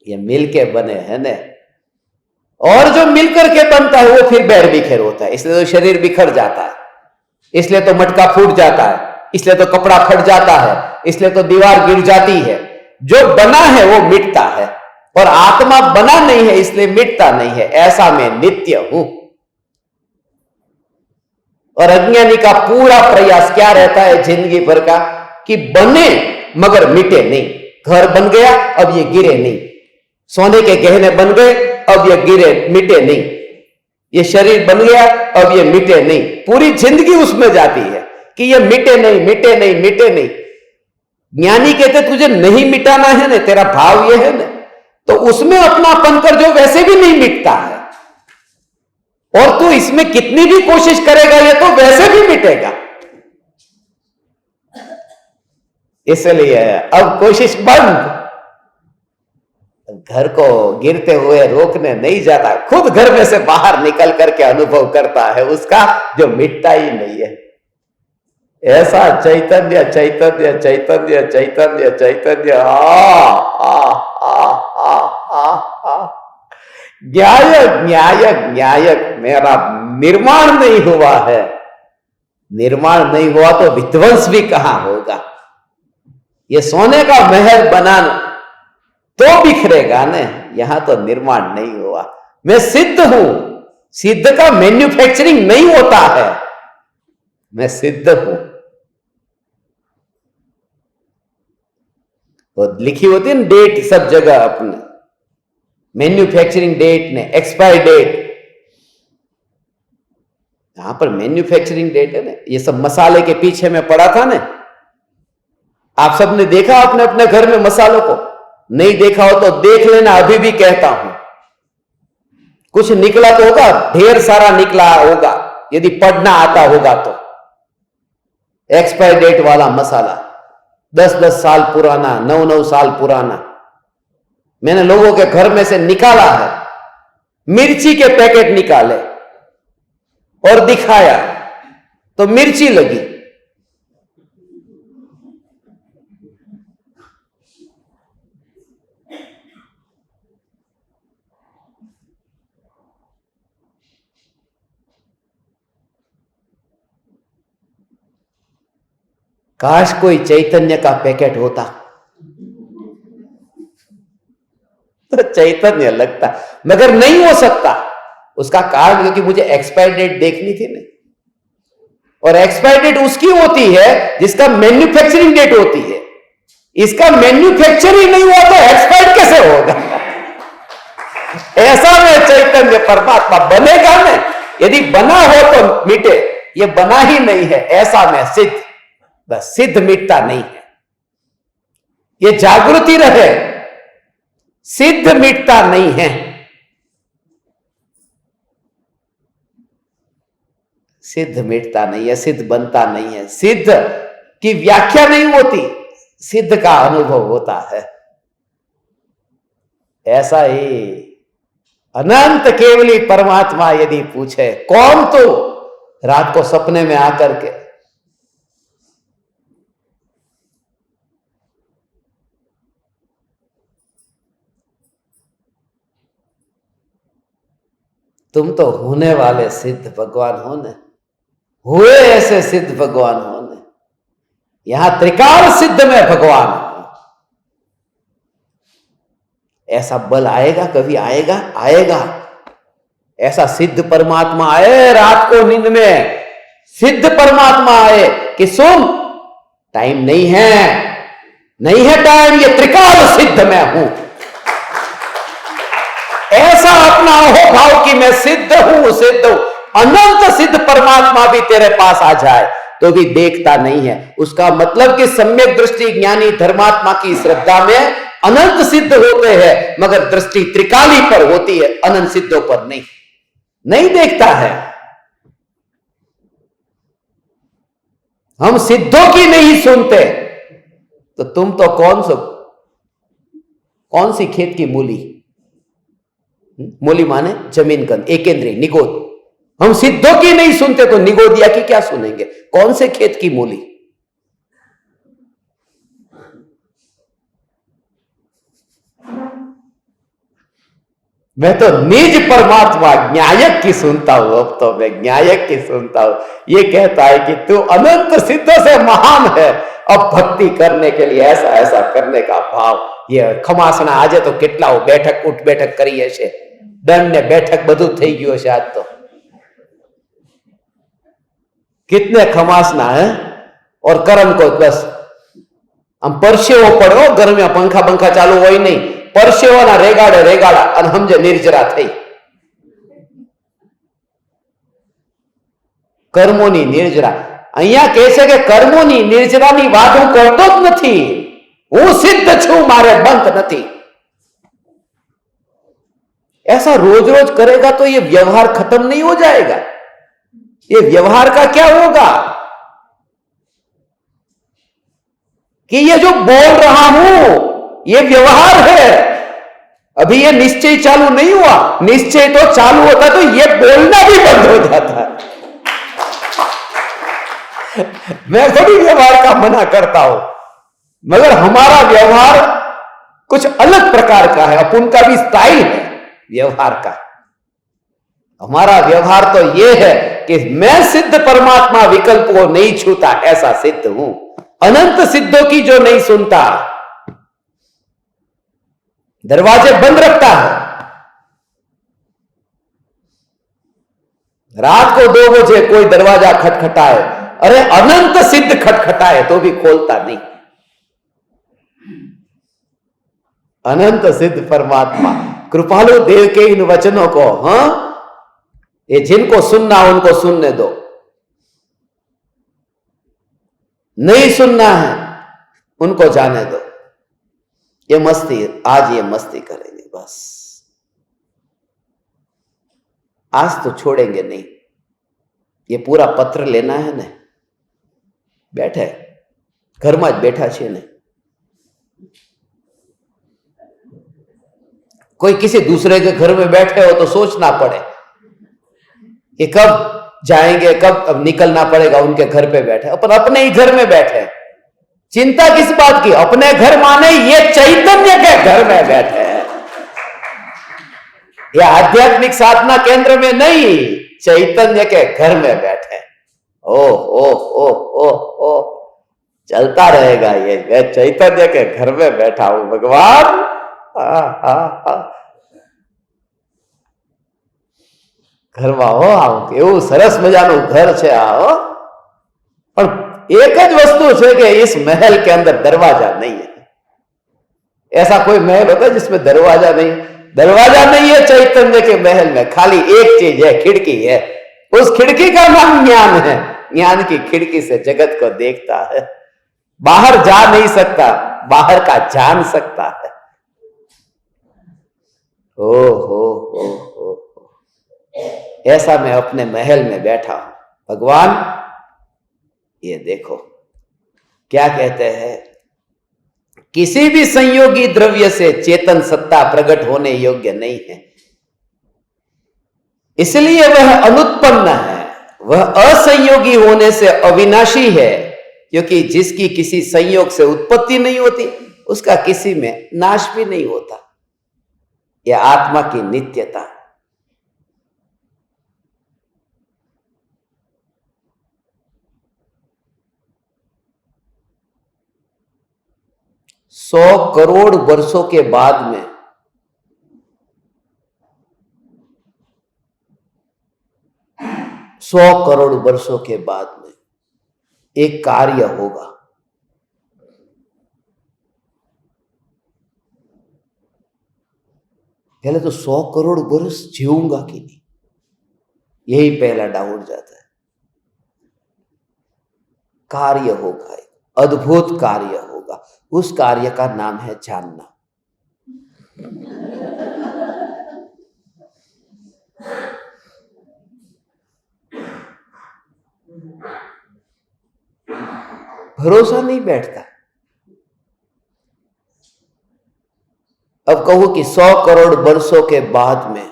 ये मिलके बने हैं ने। और जो मिलकर के बनता है वो फिर बैर बिखेर होता है, इसलिए तो शरीर बिखर जाता है, इसलिए तो मटका फूट जाता है, इसलिए तो कपड़ा फट जाता है, इसलिए तो दीवार गिर जाती है। जो बना है वो मिटता है, और आत्मा बना नहीं है इसलिए मिटता नहीं है। ऐसा मैं नित्य हूं। और अज्ञानी का पूरा प्रयास क्या रहता है जिंदगी भर का, कि बने मगर मिटे नहीं। घर बन गया, अब ये गिरे नहीं। सोने के गहने बन गए, अब ये गिरे मिटे नहीं। ये शरीर बन गया, अब ये मिटे नहीं। पूरी जिंदगी उसमें जाती है कि ये मिटे नहीं, मिटे नहीं, मिटे नहीं। ज्ञानी कहते तुझे नहीं मिटाना है ना, तेरा भाव ये है ना, तो उसमें अपनापन कर जो वैसे भी नहीं मिटता है। और तू इसमें कितनी भी कोशिश करेगा ये तो वैसे भी मिटेगा। इसलिए अब कोशिश बंद। घर को गिरते हुए रोकने नहीं जाता, खुद घर में से बाहर निकल करके अनुभव करता है उसका जो मिटता ही नहीं है। ऐसा चैतन्य चैतन्य चैतन्य चैतन्य चैतन्य न्यायक न्यायक न्यायक। मेरा निर्माण नहीं हुआ है, निर्माण नहीं हुआ तो विध्वंस भी कहां होगा। ये सोने का महल बनाना तो बिखरेगा ने, यहां तो निर्माण नहीं हुआ। मैं सिद्ध हूं, सिद्ध का मैन्युफैक्चरिंग नहीं होता है, मैं सिद्ध हूं। तो लिखी होती है ना डेट सब जगह, अपने मैन्युफैक्चरिंग डेट ने, एक्सपायर डेट, यहां पर मैन्युफैक्चरिंग डेट है ना। ये सब मसाले के पीछे में पड़ा था ना, आप सबने देखा अपने अपने घर में मसालों को? नहीं देखा हो तो देख लेना, अभी भी कहता हूं। कुछ निकला तो होगा, ढेर सारा निकला होगा, यदि पढ़ना आता होगा तो। एक्सपायर डेट वाला मसाला 10-10 साल पुराना, 9-9 साल पुराना, मैंने लोगों के घर में से निकाला है। मिर्ची के पैकेट निकाले और दिखाया तो मिर्ची लगी। काश कोई चैतन्य का पैकेट होता तो चैतन्य लगता, मगर नहीं हो सकता। उसका कारण क्योंकि मुझे एक्सपायर डेट देखनी थी ना, और एक्सपायर डेट उसकी होती है जिसका मैन्युफैक्चरिंग डेट होती है। इसका मैन्युफैक्चर ही नहीं हुआ तो एक्सपायर कैसे होगा? ऐसा में चैतन्य परमात्मा बनेगा ना, यदि बना हो तो मिटे, ये बना ही नहीं है। ऐसा में सिद्ध, बस सिद्ध मिटता नहीं है। ये जागृति रहे, सिद्ध मिटता नहीं है। सिद्ध मिटता नहीं है, सिद्ध बनता नहीं है। सिद्ध की व्याख्या नहीं होती, सिद्ध का अनुभव होता है। ऐसा ही अनंत केवली परमात्मा यदि पूछे कौन तो रात को सपने में आकर के, तुम तो होने वाले सिद्ध भगवान हो ने, हुए ऐसे सिद्ध भगवान हो ने, यहां त्रिकाल सिद्ध में भगवान हो। ऐसा बल आएगा, कभी आएगा? आएगा। ऐसा सिद्ध परमात्मा आए रात को नींद में, सिद्ध परमात्मा आए कि सुन, टाइम नहीं है, नहीं है टाइम, ये त्रिकाल सिद्ध मैं हूं। ऐसा अपना हो भाव कि मैं सिद्ध हूं, सिद्ध हूं। अनंत सिद्ध परमात्मा भी तेरे पास आ जाए तो भी देखता नहीं है। उसका मतलब कि सम्यक दृष्टि ज्ञानी धर्मात्मा की श्रद्धा में अनंत सिद्ध होते हैं, मगर दृष्टि त्रिकाली पर होती है, अनंत सिद्धों पर नहीं, नहीं देखता है। हम सिद्धों की नहीं सुनते तो तुम तो कौन सी खेत की मूली, मूली माने जमीन कंद, एकेंद्री निगोद। हम सिद्धों की नहीं सुनते तो निगोदिया की क्या सुनेंगे? कौन से खेत की मूली? मैं तो निज परमात्मा न्यायक की सुनता हूं। अब तो मैं न्यायक की सुनता हूं। ये कहता है कि तू अनंत सिद्धों से महान है, अब भक्ति करने के लिए ऐसा ऐसा करने का भाव। ये खमासना आजे तो કેટલા बैठक उठ बैठक करी है, दंड ने बैठक બધું થઈ ગયું છે आज तो। कितने खमासना है और कर्म को बस हम परसेवो पड़ो, गर्मिया पंखा पंखा चालू हो नहीं, परसेवाना रेगाड़े रेगाड़ा અને સમજે નિર્જરા થઈ। કર્મોની નિર્જરા અહીંયા કહે છે કે કર્મોની નિર્જરાની વાત હું કરતો જ નથી, હું સિદ્ધ છું, મારે બંધ નથી। ऐसा रोज रोज करेगा तो ये व्यवहार खत्म नहीं हो जाएगा। ये व्यवहार का क्या होगा कि ये जो बोल रहा हूं ये व्यवहार है। अभी ये निश्चय चालू नहीं हुआ, निश्चय तो चालू होता तो ये बोलना भी बंद हो जाता। मैं थोड़ी व्यवहार का मना करता हूं, मगर हमारा व्यवहार कुछ अलग प्रकार का है, अपन का भी स्टाइल है व्यवहार का। हमारा व्यवहार तो यह है कि मैं सिद्ध परमात्मा विकल्प को नहीं छूता, ऐसा सिद्ध हूं। अनंत सिद्धों की जो नहीं सुनता, दरवाजे बंद रखता है। रात को 2 बजे कोई दरवाजा खटखटाए, अरे अनंत सिद्ध खटखटाए तो भी खोलता नहीं। अनंत सिद्ध परमात्मा कृपालु देव के इन वचनों को, हां, ये जिनको सुनना उनको सुनने दो, नहीं सुनना है उनको जाने दो। ये मस्ती, आज ये मस्ती करेंगे बस, आज तो छोड़ेंगे नहीं। ये पूरा पत्र लेना है ने, बैठे घर में बैठा छे ने, कोई किसी दूसरे के घर में बैठे हो तो सोचना पड़े कि कब जाएंगे, कब अब निकलना पड़ेगा। उनके घर पे बैठे, अपन अपने ही घर में बैठे, चिंता किस बात की? अपने घर माने ये चैतन्य के घर में बैठे हैं, ये आध्यात्मिक साधना केंद्र में नहीं, चैतन्य के घर में बैठे। ओ ओ ओ ओ ओ चलता रहेगा ये, मैं चैतन्य के घर में बैठा हूं भगवान। ઘરમાં હો આવું કેવું સરસ મજાનું ઘર છે આ હો, પણ एक જ वस्तु है कि इस महल के अंदर दरवाजा नहीं है। ऐसा कोई महल होता है जिसमें दरवाजा नहीं? दरवाजा नहीं है चैतन्य के महल में, खाली एक चीज है, खिड़की है। उस खिड़की का नाम ज्ञान है। ज्ञान की खिड़की से जगत को देखता है, बाहर जा नहीं सकता, बाहर का जान सकता है। ओ हो, ऐसा मैं अपने महल में बैठा हूं। भगवान ये देखो क्या कहते हैं, किसी भी संयोगी द्रव्य से चेतन सत्ता प्रकट होने योग्य नहीं है, इसलिए वह अनुत्पन्न है। वह असंयोगी होने से अविनाशी है, क्योंकि जिसकी किसी संयोग से उत्पत्ति नहीं होती उसका किसी में नाश भी नहीं होता। यह आत्मा की नित्यता। 100 करोड़ वर्षों के बाद में 100 करोड़ वर्षों के बाद में एक कार्य होगा। पहले तो 100 करोड़ वर्ष जीऊंगा कि नहीं, यही पहला डाउट जाता है। कार्य होगा, एक अद्भुत कार्य होगा। उस कार्य का नाम है जानना। भरोसा नहीं बैठता। अब कहो कि 100 करोड़ वर्षों के बाद में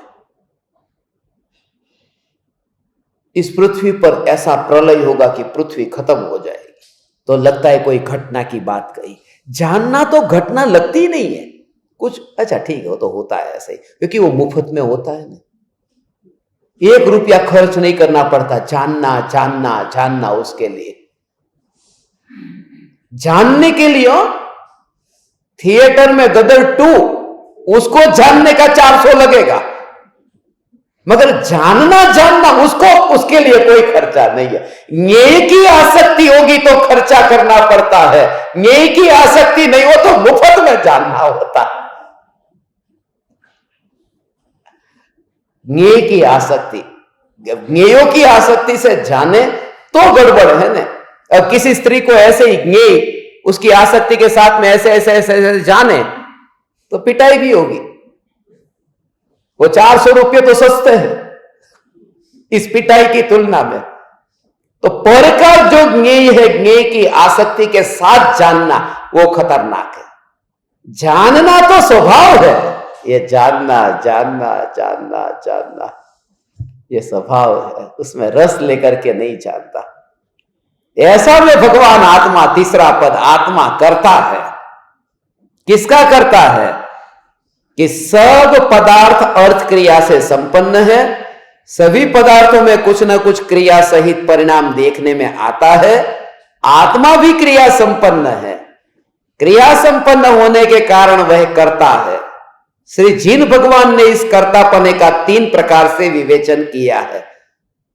इस पृथ्वी पर ऐसा प्रलय होगा कि पृथ्वी खत्म हो जाएगी, तो लगता है कोई घटना की बात कही। जानना तो घटना लगती नहीं है कुछ। अच्छा ठीक है, वो तो होता है ऐसे ही, क्योंकि वो मुफ्त में होता है ना। 1 रुपया खर्च नहीं करना पड़ता जानना जानना जानना उसके लिए। जानने के लिए थिएटर में गदर 2 उसको जानने का 400 लगेगा, मगर जानना जानना उसके लिए कोई खर्चा नहीं है। न्याय की आसक्ति होगी तो खर्चा करना पड़ता है, न्याय की आसक्ति नहीं हो तो मुफ्त में जानना होता है। न्याय की आसक्ति, न्यायों की आसक्ति से जाने तो गड़बड़ है ना। अब किसी स्त्री को ऐसे ही न्याय उसकी आसक्ति के साथ में ऐसे ऐसे ऐसे, ऐसे जाने तो पिटाई भी होगी। वो 400 रुपये तो सस्ते हैं इस पिटाई की तुलना में। तो पर का जो न्याय है, न्याय की आसक्ति के साथ जानना, वो खतरनाक है। जानना तो स्वभाव है, ये जानना जानना जानना जानना ये स्वभाव है, उसमें रस लेकर के नहीं जानता। ऐसा में भगवान आत्मा, तीसरा पद, आत्मा करता है। किसका करता है? कि सब पदार्थ अर्थ क्रिया से संपन्न है, सभी पदार्थों में कुछ न कुछ क्रिया सहित परिणाम देखने में आता है। आत्मा भी क्रिया संपन्न है। क्रिया संपन्न होने के कारण वह करता है। श्री जीन भगवान ने इस कर्तापने का 3 प्रकार से विवेचन किया है।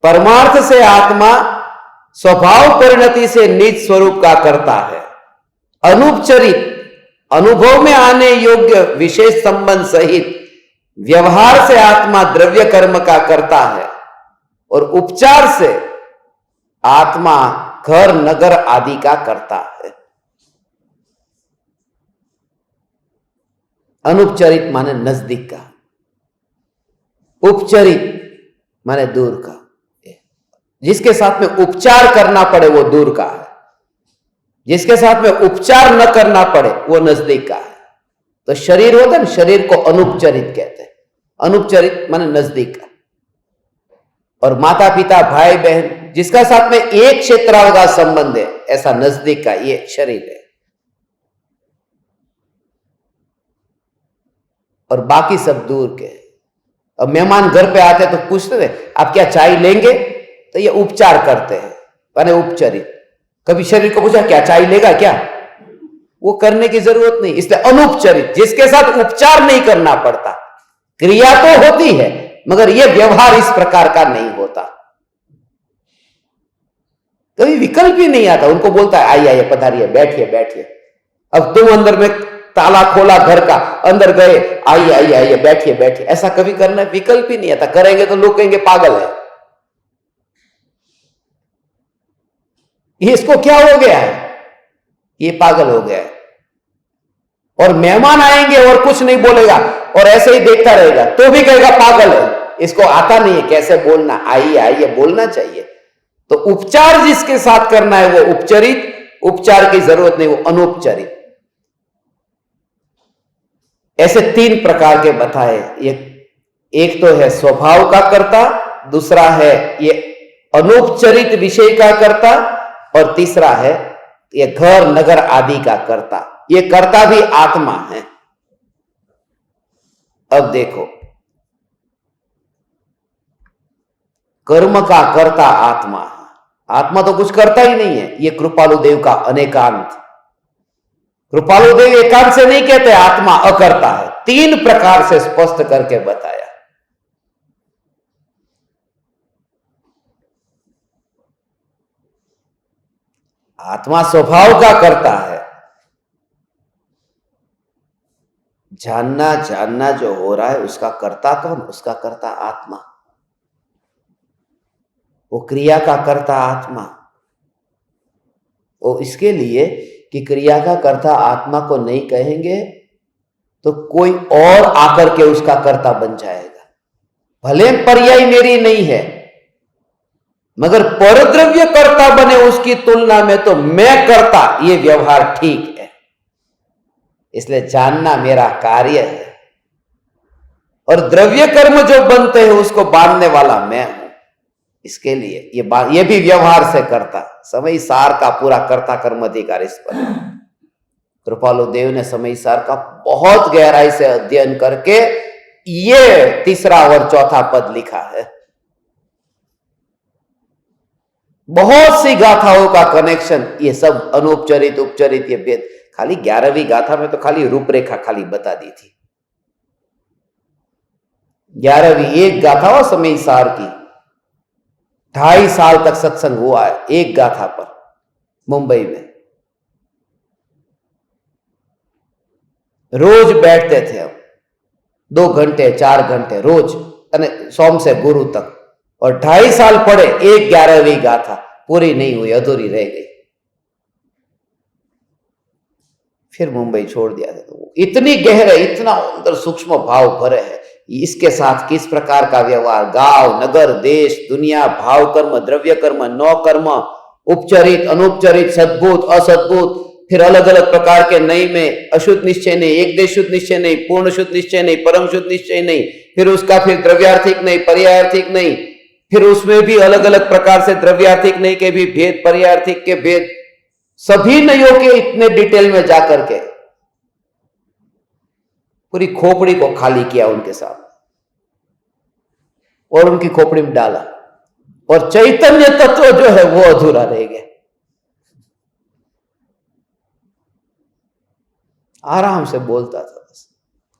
परमार्थ से आत्मा स्वभाव परिणति से निज स्वरूप का करता है। अनुपचरित, अनुभव में आने योग्य विशेष संबंध सहित व्यवहार से आत्मा द्रव्य कर्म का करता है। और उपचार से आत्मा घर नगर आदि का करता है। अनुपचरित माने नजदीक का, उपचरित माने दूर का। जिसके साथ में उपचार करना पड़े वो दूर का है, जिसके साथ में उपचार न करना पड़े वो नजदीक का है। तो शरीर होता है ना, शरीर को अनुपचरित कहते हैं। अनुपचरित माने नजदीक का। और माता पिता भाई बहन जिसका साथ में एक क्षेत्र का संबंध है, ऐसा नजदीक का ये शरीर है। और बाकी सब दूर के। अब मेहमान घर पे आते तो पूछते थे आप क्या चाय लेंगे, तो ये उपचार करते हैं, माने उपचरित। कभी शरीर को पूछा क्या चाय लेगा क्या, वो करने की जरूरत नहीं, इसलिए अनुपचरित, जिसके साथ उपचार नहीं करना पड़ता। क्रिया तो होती है मगर यह व्यवहार इस प्रकार का नहीं होता। कभी विकल्प ही नहीं आता, उनको बोलता है आइए आइए पधारिए, बैठिए बैठिए। अब तुम अंदर में ताला खोला घर का, अंदर गए, आइए आइए आइए बैठिए बैठिए, ऐसा कभी करना विकल्प ही नहीं आता। करेंगे तो लोग कहेंगे पागल है, ये इसको क्या हो गया है, ये पागल हो गया है। और मेहमान आएंगे और कुछ नहीं बोलेगा और ऐसे ही देखता रहेगा तो भी कहेगा पागल है, इसको आता नहीं है कैसे बोलना, आइए आइए बोलना चाहिए। तो उपचार जिसके साथ करना है वो उपचरित, उपचार की जरूरत नहीं वो अनुपचरित। ऐसे 3 प्रकार के बताए। ये एक तो है स्वभाव का कर्ता, दूसरा है ये अनुपचरित विषय का कर्ता, और तीसरा है ये घर नगर आदि का कर्ता। ये कर्ता भी आत्मा है। अब देखो, कर्म का कर्ता आत्मा है। आत्मा तो कुछ करता ही नहीं है। ये कृपालु देव का अनेकांत। कृपालु देव एकांत से नहीं कहते आत्मा अकर्ता है, 3 प्रकार से स्पष्ट करके बताया। आत्मा स्वभाव का करता है। जानना जानना जो हो रहा है उसका कर्ता कौन? उसका कर्ता आत्मा। वो क्रिया का कर्ता आत्मा। वो इसके लिए कि क्रिया का कर्ता आत्मा को नहीं कहेंगे तो कोई और आकर के उसका कर्ता बन जाएगा। भले पर्याय मेरी नहीं है, मगर परद्रव्य कर्ता बने उसकी तुलना में तो मैं कर्ता, ये व्यवहार ठीक है। इसलिए जानना मेरा कार्य है और द्रव्य कर्म जो बनते हैं उसको बांधने वाला मैं हूं। इसके लिए ये भी व्यवहार से करता। समय सार का पूरा कर्ता कर्म अधिकार इस पर है। कृपालु देव ने समय सार का बहुत गहराई से अध्ययन करके ये तीसरा और चौथा पद लिखा है। बहुत सी गाथाओं का कनेक्शन, ये सब अनुपचरित उपचरित ये भेद, खाली 11वीं गाथा में तो खाली रूपरेखा खाली बता दी थी। 11वीं एक गाथा हो समय सार की, 2.5 साल तक सत्संग हुआ है एक गाथा पर मुंबई में। रोज बैठते थे हम 2 घंटे 4 घंटे रोज, सोम से गुरु तक, और 2.5 साल पढ़े। एक 11वीं गाथा पूरी नहीं हुई, अधूरी रह गई। फिर मुंबई छोड़ दिया था। तो इतनी गहरे, इतना अंदर सूक्ष्म भाव भरे है। इसके साथ किस प्रकार का व्यवहार, गांव नगर देश दुनिया, भाव कर्म द्रव्य कर्म, नौ कर्म, उपचरित अनुपचरित, सद्भूत असद्भूत, फिर अलग अलग प्रकार के नई में अशुद्ध निश्चय नहीं, एक देश शुद्ध निश्चय नहीं, पूर्ण शुद्ध निश्चय नहीं, परम शुद्ध निश्चय नहीं, फिर उसका फिर द्रव्यार्थिक नहीं, पर्यायार्थिक नहीं, फिर उसमें भी अलग अलग प्रकार से द्रव्यार्थिक नहीं के भी भेद, पर्यायार्थिक के भेद, सभी नयों के इतने डिटेल में जाकर के पूरी खोपड़ी को खाली किया उनके साथ और उनकी खोपड़ी में डाला, और चैतन्य तत्व जो है वो अधूरा रह गया। आराम से बोलता था बस,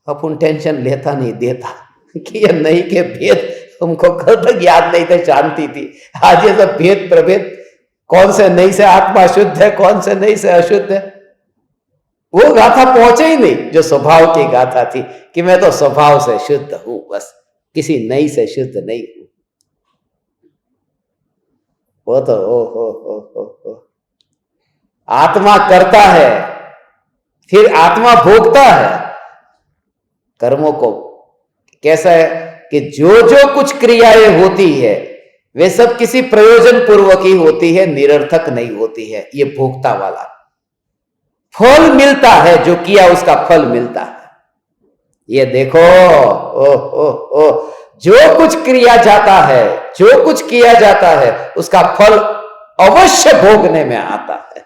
अपन टेंशन लेता नहीं देता कि ये नहीं के भेद हमको कल तक याद नहीं थे, शांति थी। आज ये सब भेद प्रभेद, कौन से नहीं से आत्मा शुद्ध है, कौन से नहीं से अशुद्ध है, वो गाथा पहुंचे ही नहीं जो स्वभाव की गाथा थी कि मैं तो स्वभाव से शुद्ध हूं, बस किसी नई से शुद्ध नहीं हूं। वो तो हो आत्मा करता है, फिर आत्मा भोगता है कर्मों को। कैसा है कि जो जो कुछ क्रियाएं होती है वे सब किसी प्रयोजन पूर्वक ही होती है, निरर्थक नहीं होती है। ये भोक्ता वाला फल मिलता है, जो किया उसका फल मिलता है। ये देखो जो कुछ क्रिया जाता है, जो कुछ किया जाता है उसका फल अवश्य भोगने में आता है।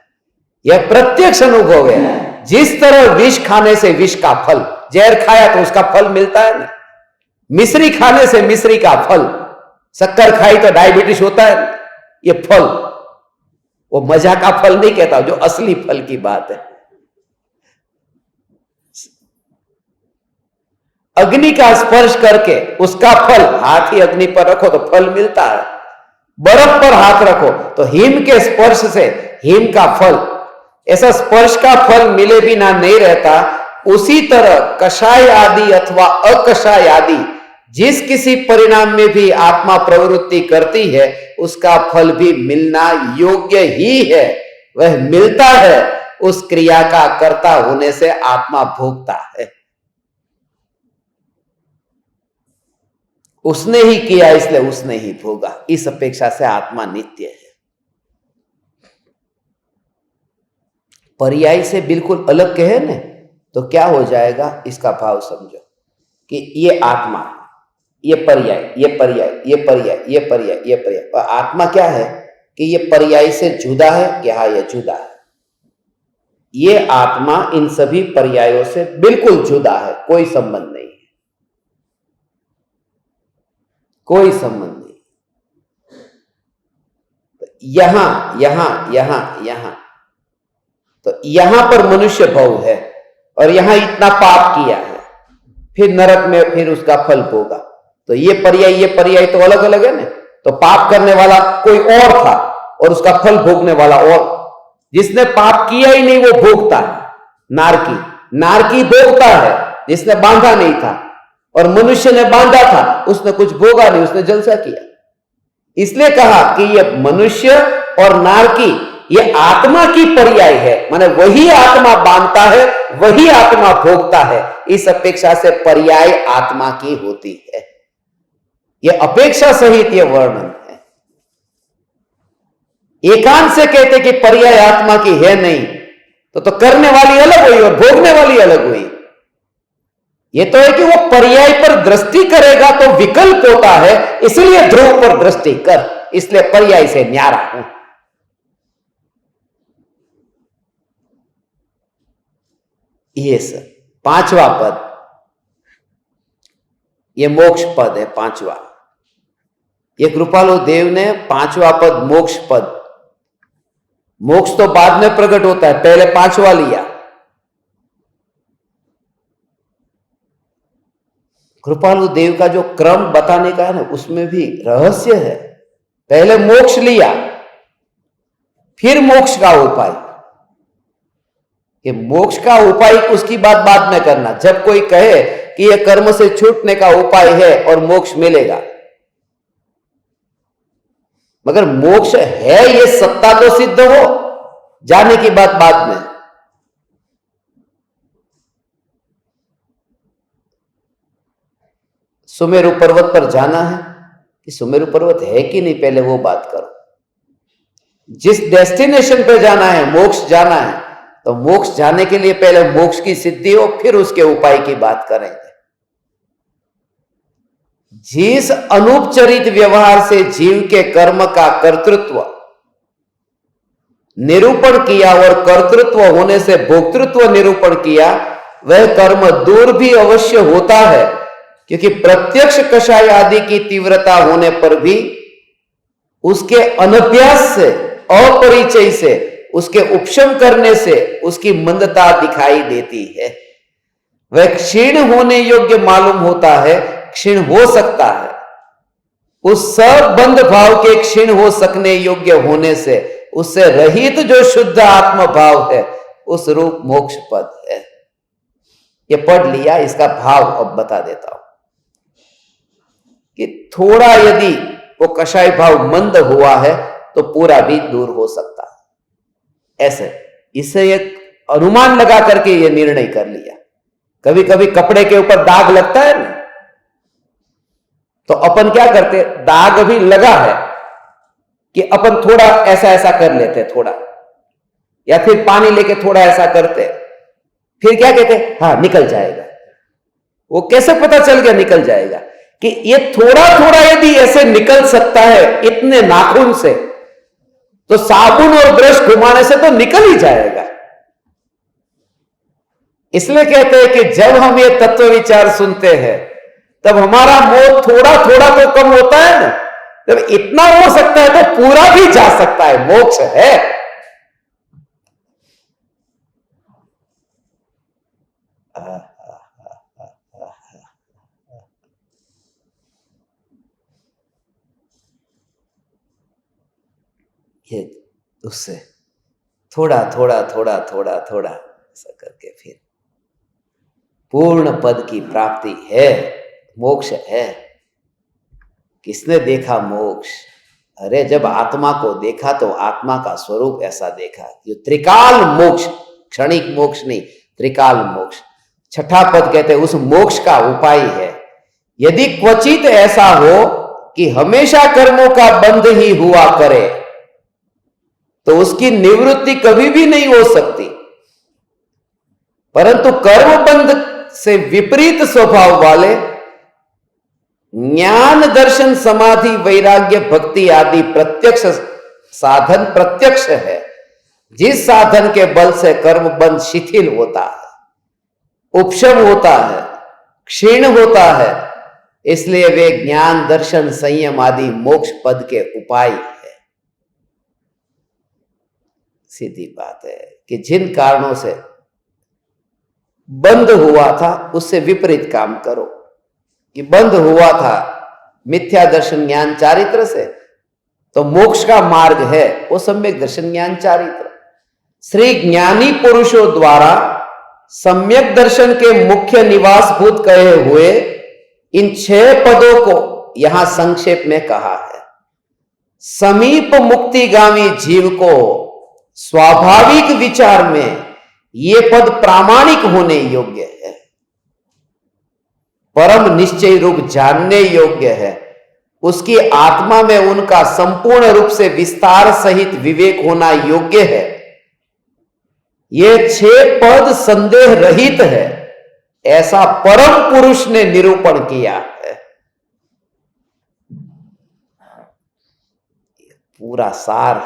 यह प्रत्यक्ष अनुभव है। जिस तरह विष खाने से विष का फल, जहर खाया तो उसका फल मिलता है ना, मिश्री खाने से मिश्री का फल, शक्कर खाई तो डायबिटीज होता है, ये फल, वो मजा का फल नहीं कहता, जो असली फल की बात है। अग्नि का स्पर्श करके उसका फल, हाथ ही अग्नि पर रखो तो फल मिलता है, बर्फ पर हाथ रखो तो हिम के स्पर्श से हिम का फल, ऐसा स्पर्श का फल मिले बिना नहीं रहता। उसी तरह कषाय आदि अथवा अकषाय आदि जिस किसी परिणाम में भी आत्मा प्रवृत्ति करती है उसका फल भी मिलना योग्य ही है, वह मिलता है। उस क्रिया का कर्ता होने से आत्मा भोगता है। उसने ही किया इसलिए उसने ही भोगा, इस अपेक्षा से आत्मा नित्य है। पर्याय से बिल्कुल अलग कहे न तो क्या हो जाएगा, इसका भाव समझो कि ये आत्मा, ये पर्याय, ये पर्याय, ये पर्याय, ये पर्याय, ये पर्याय, और आत्मा क्या है कि ये पर्याय से जुदा है कि हाँ ये जुदा है। ये आत्मा इन सभी पर्यायों से बिल्कुल जुदा है, कोई संबंध नहीं है, कोई संबंध नहीं। यहां यहां यहां यहां, तो यहां पर मनुष्य भव है और यहां इतना पाप किया है, फिर नरक में फिर उसका फल भोगा। तो ये पर्याय तो अलग अलग है ना। तो पाप करने वाला कोई और था और उसका फल भोगने वाला और, जिसने पाप किया ही नहीं वो भोगता है। नारकी नारकी भोगता है जिसने बांधा नहीं था, और मनुष्य ने बांधा था, उसने कुछ भोगा नहीं, उसने जलसा किया। इसलिए कहा कि ये मनुष्य और नारकी ये आत्मा की पर्याय है, माने वही आत्मा बांधता है, वही आत्मा भोगता है। इस अपेक्षा से पर्याय आत्मा की होती है। यह अपेक्षा सहित यह वर्णन है। एकांत से कहते कि पर्याय आत्मा की है नहीं, तो करने वाली अलग हुई और भोगने वाली अलग हुई। यह तो है कि वो पर्याय पर दृष्टि करेगा तो विकल्प होता है, इसलिए ध्रुव पर दृष्टि कर, इसलिए पर्याय से न्यारा हूं। ये सर पांचवा पद, ये मोक्ष पद है पांचवा। ये कृपालु देव ने पांचवा पद मोक्ष पद, मोक्ष तो बाद में प्रकट होता है, पहले पांचवा लिया। कृपालु देव का जो क्रम बताने का है ना, उसमें भी रहस्य है। पहले मोक्ष लिया, फिर मोक्ष का उपाय। कि मोक्ष का उपाय उसकी बात बाद में करना, जब कोई कहे कि यह कर्म से छूटने का उपाय है और मोक्ष मिलेगा, मगर मोक्ष है ये सत्ता तो सिद्ध हो, जाने की बात बाद में। सुमेरु पर्वत पर जाना है कि सुमेरु पर्वत है कि नहीं, पहले वो बात करो। जिस डेस्टिनेशन पे जाना है, मोक्ष जाना है, तो मोक्ष जाने के लिए पहले मोक्ष की सिद्धि हो, फिर उसके उपाय की बात करेंगे। जिस अनुपचरित व्यवहार से जीव के कर्म का कर्तृत्व निरूपण किया और कर्तृत्व होने से भोक्तृत्व निरूपण किया, वह कर्म दूर भी अवश्य होता है, क्योंकि प्रत्यक्ष कषाय आदि की तीव्रता होने पर भी उसके अनभ्यास से, अपरिचय से, उसके उपशम करने से उसकी मंदता दिखाई देती है। वह क्षीण होने योग्य मालूम होता है, क्षीण हो सकता है। उस सब बंध भाव के क्षीण हो सकने योग्य होने से उससे रहित जो शुद्ध आत्म भाव है, उस रूप मोक्ष पद है। यह पढ़ लिया, इसका भाव अब बता देता हूं कि थोड़ा यदि वो कषाय भाव मंद हुआ है तो पूरा भी दूर हो सकता है। ऐसे इसे एक अनुमान लगा करके ये निर्णय कर लिया। कभी कभी कपड़े के ऊपर दाग लगता है ना, तो अपन क्या करते, दाग अभी लगा है कि अपन थोड़ा ऐसा ऐसा कर लेते थोड़ा, या फिर पानी लेके थोड़ा ऐसा करते, फिर क्या कहते, हाँ निकल जाएगा। वो कैसे पता चल गया निकल जाएगा? कि ये थोड़ा थोड़ा यदि ऐसे निकल सकता है इतने नाखून से, तो साबुन और ब्रश घुमाने से तो निकल ही जाएगा। इसलिए कहते हैं कि जब हम ये तत्व विचार सुनते हैं तब हमारा मोह थोड़ा थोड़ा तो कम होता है ना। जब इतना हो सकता है तो पूरा भी जा सकता है, मोक्ष है। ये उससे थोड़ा थोड़ा थोड़ा थोड़ा थोड़ा ऐसा करके फिर पूर्ण पद की प्राप्ति है, मोक्ष है। किसने देखा मोक्ष? अरे जब आत्मा को देखा तो आत्मा का स्वरूप ऐसा देखा, जो त्रिकाल मोक्ष, क्षणिक मोक्ष नहीं, त्रिकाल मोक्ष। छठा पद कहते हैं उस मोक्ष का उपाय है। यदि क्वचित ऐसा हो कि हमेशा कर्मों का बंध ही हुआ करे, तो उसकी निवृत्ति कभी भी नहीं हो सकती। परंतु कर्मबंध से विपरीत स्वभाव वाले ज्ञान, दर्शन, समाधि, वैराग्य, भक्ति आदि प्रत्यक्ष साधन प्रत्यक्ष है। जिस साधन के बल से कर्मबंध शिथिल होता है, उपशम होता है, क्षीण होता है, इसलिए वे ज्ञान, दर्शन, संयम आदि मोक्ष पद के उपाय है। सीधी बात है कि जिन कारणों से बंद हुआ था उससे विपरीत काम करो। कि बंद हुआ था मिथ्या दर्शन ज्ञान चारित्र से, तो मोक्ष का मार्ग है वो सम्यक दर्शन ज्ञान चारित्र। श्री ज्ञानी पुरुषों द्वारा सम्यक दर्शन के मुख्य निवासभूत कहे हुए इन 6 पदों को यहां संक्षेप में कहा है। समीप मुक्तिगामी जीव को स्वाभाविक विचार में ये पद प्रामाणिक होने योग्य है, परम निश्चय रूप जानने योग्य है, उसकी आत्मा में उनका संपूर्ण रूप से विस्तार सहित विवेक होना योग्य है। ये 6 पद संदेह रहित है, ऐसा परम पुरुष ने निरूपण किया है। पूरा सार,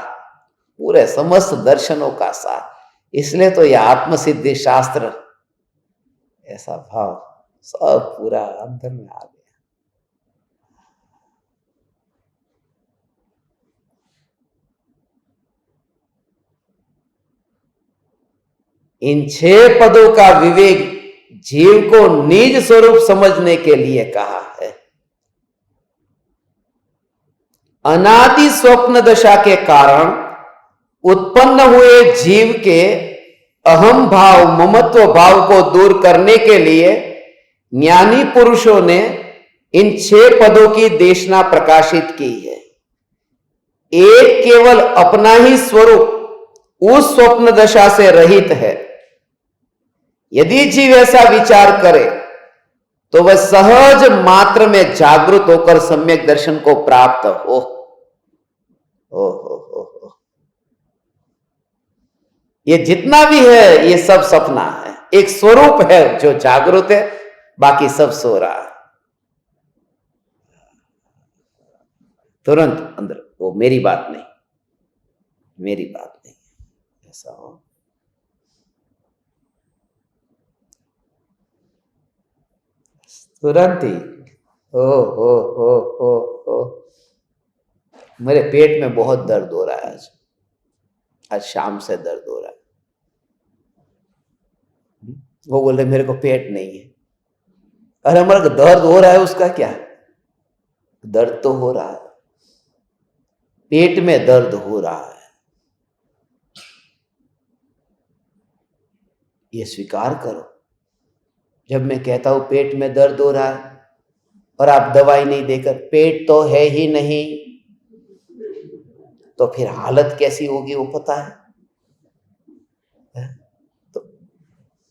पूरे समस्त दर्शनों का सार। इसलिए तो यह आत्मसिद्धि शास्त्र, ऐसा भाव सब पूरा अंदर में आ गया। इन 6 पदों का विवेक जीव को निज स्वरूप समझने के लिए कहा है। अनादि स्वप्न दशा के कारण उत्पन्न हुए जीव के अहम भाव, ममत्व भाव को दूर करने के लिए ज्ञानी पुरुषों ने इन 6 पदों की देशना प्रकाशित की है। एक केवल अपना ही स्वरूप उस स्वप्न दशा से रहित है। यदि जीव ऐसा विचार करे तो वह सहज मात्र में जागृत होकर सम्यक दर्शन को प्राप्त हो। ये जितना भी है ये सब सपना है। एक स्वरूप है जो जागृत है, बाकी सब सो रहा है। तुरंत अंदर वो मेरी बात नहीं, मेरी बात नहीं, ऐसा हो। तुरंत ही ओ मेरे पेट में बहुत दर्द हो रहा है। आज शाम से दर्द हो रहा है। वो बोल रहे मेरे को पेट नहीं है। अरे हमारा दर्द हो रहा है, उसका क्या? दर्द तो हो रहा है, पेट में दर्द हो रहा है, ये स्वीकार करो। जब मैं कहता हूं पेट में दर्द हो रहा है और आप दवाई नहीं देकर पेट तो है ही नहीं, तो फिर हालत कैसी होगी वो पता है? तो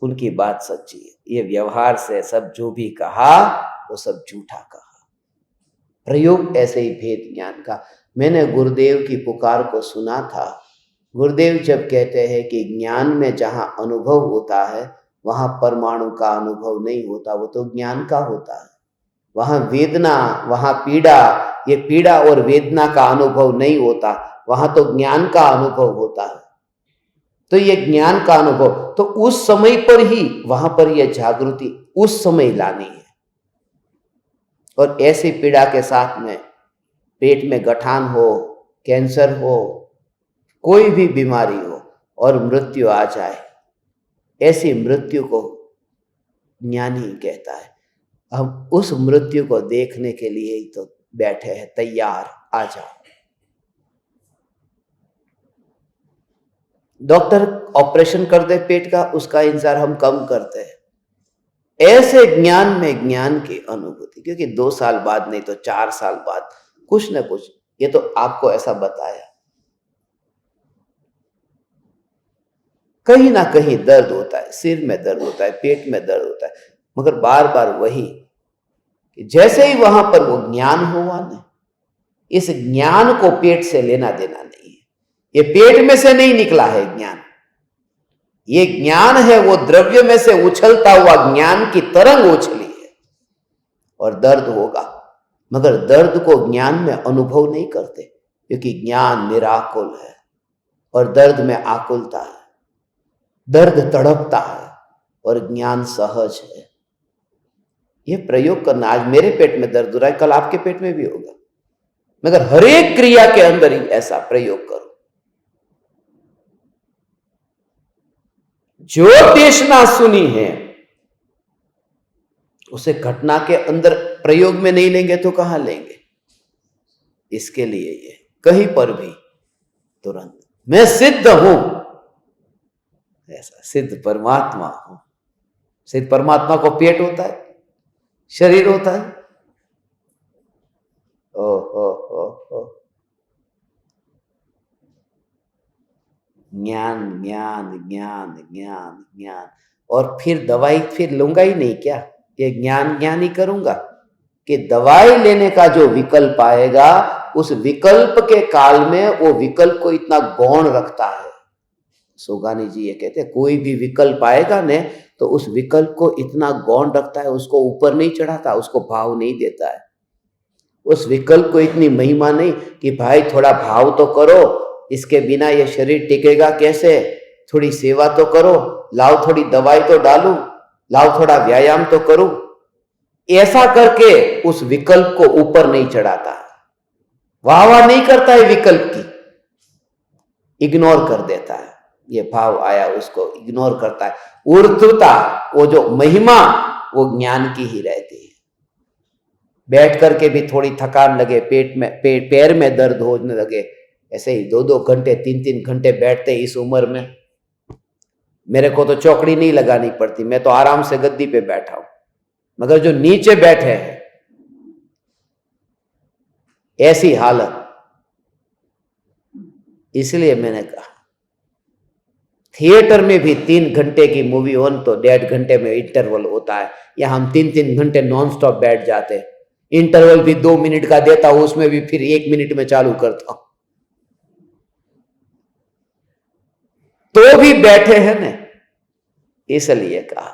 उनकी बात सच्ची है। ये व्यवहार से सब जो भी कहा वो सब झूठा कहा। प्रयोग ऐसे ही भेद ज्ञान का। मैंने गुरुदेव की पुकार को सुना था। गुरुदेव जब कहते हैं कि ज्ञान में जहां अनुभव होता है वहां परमाणु का अनुभव नहीं होता, वो तो ज्ञान का होता है। वहां वेदना, वहां पीड़ा, ये पीड़ा और वेदना का अनुभव नहीं होता, वहां तो ज्ञान का अनुभव होता है। तो ये ज्ञान का अनुभव तो उस समय पर ही, वहां पर यह जागृति उस समय लानी है। और ऐसी पीड़ा के साथ में पेट में गठान हो, कैंसर हो, कोई भी बीमारी हो और मृत्यु आ जाए, ऐसी मृत्यु को ज्ञानी कहता है। हम उस मृत्यु को देखने के लिए ही तो बैठे हैं, तैयार, आ जाओ। डॉक्टर ऑपरेशन कर दे पेट का, उसका इंतजार हम कम करते हैं। ऐसे ज्ञान में ज्ञान की अनुभूति, क्योंकि 2 साल बाद नहीं तो 4 साल बाद कुछ न कुछ, ये तो आपको ऐसा बताया, कहीं ना कहीं दर्द होता है, सिर में दर्द होता है, पेट में दर्द होता है, मगर बार बार वही कि जैसे ही वहां पर वो ज्ञान हुआ ना, इस ज्ञान को पेट से लेना देना नहीं है। ये पेट में से नहीं निकला है ज्ञान, ये ज्ञान है वो द्रव्य में से उछलता हुआ ज्ञान की तरंग उछली है। और दर्द होगा, मगर दर्द को ज्ञान में अनुभव नहीं करते, क्योंकि ज्ञान निराकुल है और दर्द में आकुलता है। दर्द तड़पता है और ज्ञान सहज है। ये प्रयोग करना, आज मेरे पेट में दर्द हो रहा है, कल आपके पेट में भी होगा, मगर हर एक क्रिया के अंदर ही ऐसा प्रयोग करो। जो देशना सुनी है उसे घटना के अंदर प्रयोग में नहीं लेंगे तो कहां लेंगे? इसके लिए ये कहीं पर भी तुरंत मैं सिद्ध हूं, ऐसा सिद्ध परमात्मा हूं। सिद्ध परमात्मा को पेट होता है, शरीर होता है। ओ हो हो। ज्ञान ज्ञान ज्ञान ज्ञान ज्ञान, और फिर दवाई फिर लूंगा ही नहीं क्या? ये ज्ञान ज्ञान ही करूंगा कि दवाई लेने का जो विकल्प आएगा, उस विकल्प के काल में वो विकल्प को इतना गौण रखता है। सोगानी जी ये कहते हैं, कोई भी विकल्प आएगा ने तो उस विकल्प को इतना गौण रखता है, उसको ऊपर नहीं चढ़ाता, उसको भाव नहीं देता है। उस विकल्प को इतनी महिमा नहीं कि भाई थोड़ा भाव तो करो, इसके बिना ये शरीर टिकेगा कैसे, थोड़ी सेवा तो करो, लाओ थोड़ी दवाई तो डालूं, लाओ थोड़ा व्यायाम तो करूं। ऐसा करके उस विकल्प को ऊपर नहीं चढ़ाता, वाह वाह नहीं करता है, विकल्प की इग्नोर कर देता है। ये भाव आया उसको इग्नोर करता है। ऊर्ध्वता, वो जो महिमा, वो ज्ञान की ही रहती है। बैठ करके भी थोड़ी थकान लगे, पेट में पैर में दर्द होने लगे, ऐसे ही 2-2 घंटे 3-3 घंटे बैठते इस उम्र में। मेरे को तो चौकड़ी नहीं लगानी पड़ती, मैं तो आराम से गद्दी पे बैठा हूं, मगर जो नीचे बैठे हैं ऐसी हालत। इसलिए मैंने कहा थिएटर में भी 3 घंटे की मूवी हो तो 1.5 घंटे में इंटरवल होता है, या हम 3-3 घंटे नॉन स्टॉप बैठ जाते हैं। इंटरवल भी 2 मिनट का देता हूं, उसमें भी फिर 1 मिनट में चालू करता हूं, तो भी बैठे हैं ना। इसलिए कहा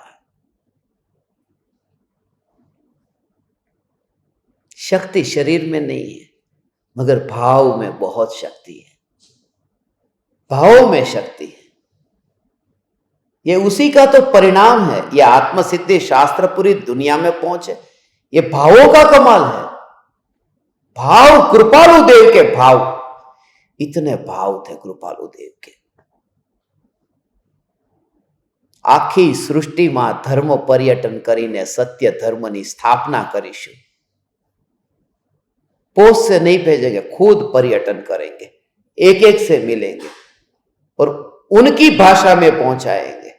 शक्ति शरीर में नहीं है, मगर भाव में बहुत शक्ति है। भाव में शक्ति है, ये उसी का तो परिणाम है। ये आत्मसिद्धि शास्त्र पूरी दुनिया में पहुंचे, ये भावों का कमाल है। भाव, कृपालु देव के भाव, इतने भाव थे कृपालु देव के। आखी सृष्टि में धर्म पर्यटन करीने सत्य धर्म की स्थापना करीशु। पोस्ट से नहीं भेजेंगे, खुद पर्यटन करेंगे, एक एक से मिलेंगे और उनकी भाषा में पहुंचाएंगे।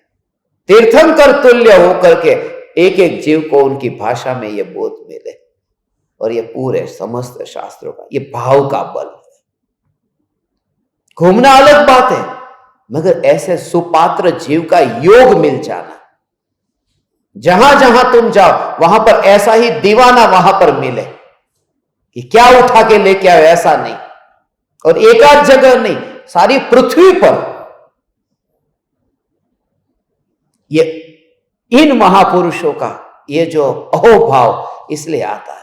तीर्थंकर तुल्य होकर के एक एक जीव को उनकी भाषा में ये बोध मिले। और ये पूरे समस्त शास्त्रों का ये भाव का बल है। घूमना अलग बात है, मगर ऐसे सुपात्र जीव का योग मिल जाना, जहां जहां तुम जाओ वहां पर ऐसा ही दीवाना वहां पर मिले कि क्या उठा के लेके आओ, ऐसा नहीं। और एकाध जगह नहीं, सारी पृथ्वी पर ये इन महापुरुषों का ये जो अहोभाव इसलिए आता है।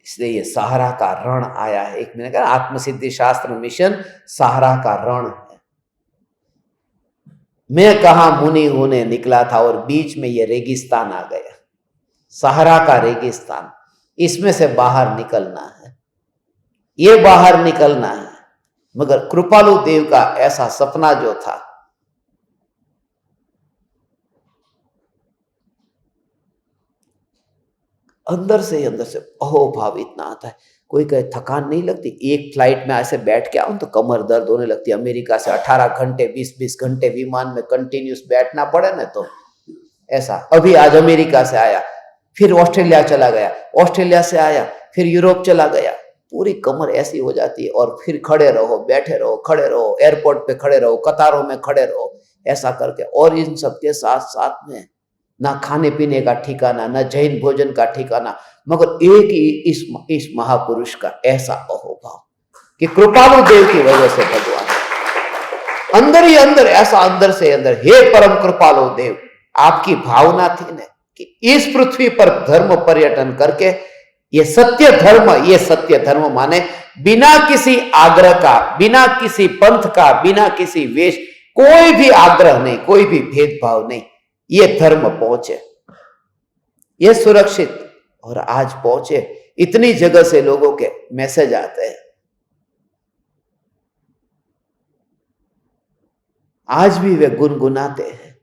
इसलिए ये सहारा का रण आया है। एक मैंने कहा आत्मसिद्धि शास्त्र मिशन सहारा का रण है। मैं कहा मुनि होने निकला था और बीच में ये रेगिस्तान आ गया, सहारा का रेगिस्तान। इसमें से बाहर निकलना है, ये बाहर निकलना है। मगर कृपालु देव का ऐसा सपना जो था, अंदर से अहोभाव इतना आता है। कोई कहे थकान नहीं लगती, एक फ्लाइट में ऐसे बैठ के आऊं तो कमर दर्द होने लगती है। अमेरिका से 18 घंटे 20-20 घंटे विमान में कंटिन्यूस बैठना पड़े ना, तो ऐसा। अभी आज अमेरिका से आया, फिर ऑस्ट्रेलिया चला गया, ऑस्ट्रेलिया से आया, फिर यूरोप चला गया, पूरी कमर ऐसी हो जाती है। और फिर खड़े रहो, बैठे रहो, खड़े रहो, एयरपोर्ट पे खड़े रहो, कतारों में खड़े रहो, ऐसा करके। और इन सबके साथ साथ में ना खाने पीने का ठिकाना, ना जैन भोजन का ठिकाना, मगर एक ही इस महापुरुष का ऐसा अहोभाव कि कृपालु देव की वजह से भगवान अंदर ही अंदर, ऐसा अंदर से अंदर, हे परम कृपालु देव, आपकी भावना थी ना कि इस पृथ्वी पर धर्म पर्यटन करके ये सत्य धर्म माने बिना किसी आग्रह का, बिना किसी पंथ का, बिना किसी वेश, कोई भी आग्रह नहीं, कोई भी भेदभाव नहीं, ये धर्म पहुंचे, ये सुरक्षित। और आज पहुंचे, इतनी जगह से लोगों के मैसेज आते हैं, आज भी वे गुनगुनाते हैं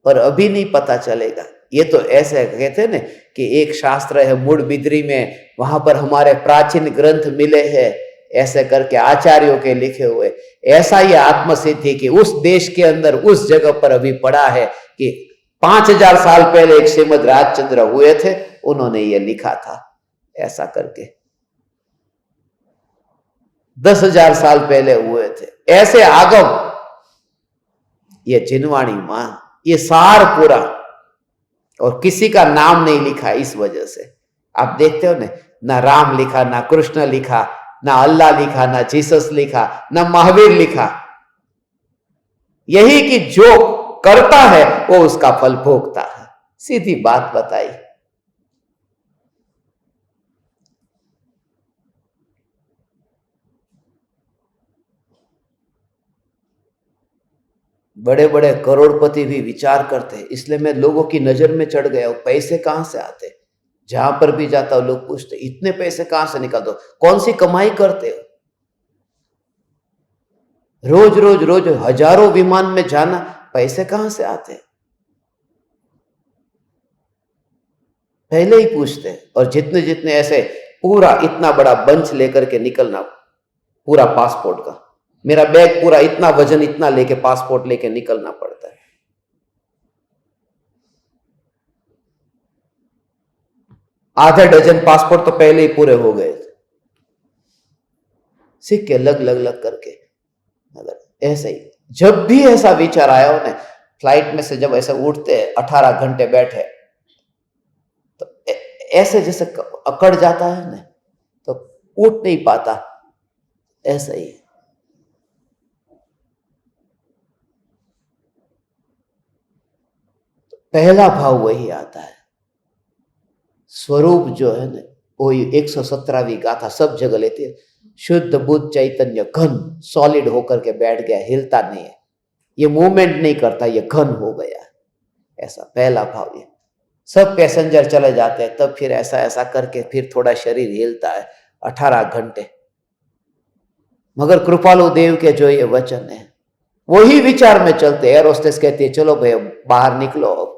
और अभी नहीं पता चलेगा। ये तो ऐसे कहते हैं ना कि एक शास्त्र है मूड बिद्री में, वहां पर हमारे प्राचीन ग्रंथ मिले हैं, ऐसे करके आचार्यों के लिखे हुए। ऐसा ही आत्मसिद्धि कि उस देश के अंदर उस जगह पर अभी पड़ा है कि 5000 साल पहले एक श्रीमद राजचंद्र हुए थे, उन्होंने ये लिखा था ऐसा करके। 10,000 साल पहले हुए थे ऐसे आगम। ये जिनवाणी मां, ये सार पूरा, और किसी का नाम नहीं लिखा इस वजह से। आप देखते हो ना राम लिखा, ना कृष्ण लिखा, ना अल्लाह लिखा, ना जीसस लिखा, ना महावीर लिखा। यही कि जो करता है वो उसका फल भोगता है, सीधी बात बताई। बड़े बड़े करोड़पति भी विचार करते हैं, इसलिए मैं लोगों की नजर में चढ़ गया हूं। पैसे कहां से आते? जहां पर भी जाता हूं लोग पूछते इतने पैसे कहां से निकालते हो, कौन सी कमाई करते हो? रोज रोज रोज हजारों विमान में जाना, पैसे कहां से आते? पहले ही पूछते हैं। और जितने जितने ऐसे पूरा इतना बड़ा बंच लेकर के निकलना, पूरा पासपोर्ट का, मेरा बैग पूरा इतना वजन, इतना लेके पासपोर्ट लेके निकलना पड़ता है। आधे डजन पासपोर्ट तो पहले ही पूरे हो गए थे, सिक्के लग लग लग करके। मगर ऐसे ही जब भी ऐसा विचार आया हो ना, फ्लाइट में से जब ऐसे उठते 18 घंटे बैठे, तो ऐसे जैसे अकड़ जाता है ना, तो उठ नहीं पाता, ऐसा ही। तो पहला भाव वही आता है। स्वरूप जो है ना, वो 117वीं गाथा सब जगह लेती है। शुद्ध बुद्ध चैतन्य घन सॉलिड होकर के बैठ गया, हिलता नहीं है, ये मूवमेंट नहीं करता, ये घन हो गया। ऐसा पहला भाव। ये सब पैसेंजर चले जाते हैं, तब फिर ऐसा ऐसा करके फिर थोड़ा शरीर हिलता है 18 घंटे। मगर कृपालु देव के जो ये वचन है, वही विचार में चलते। एयर होस्टेस कहती है चलो भाई बाहर निकलो।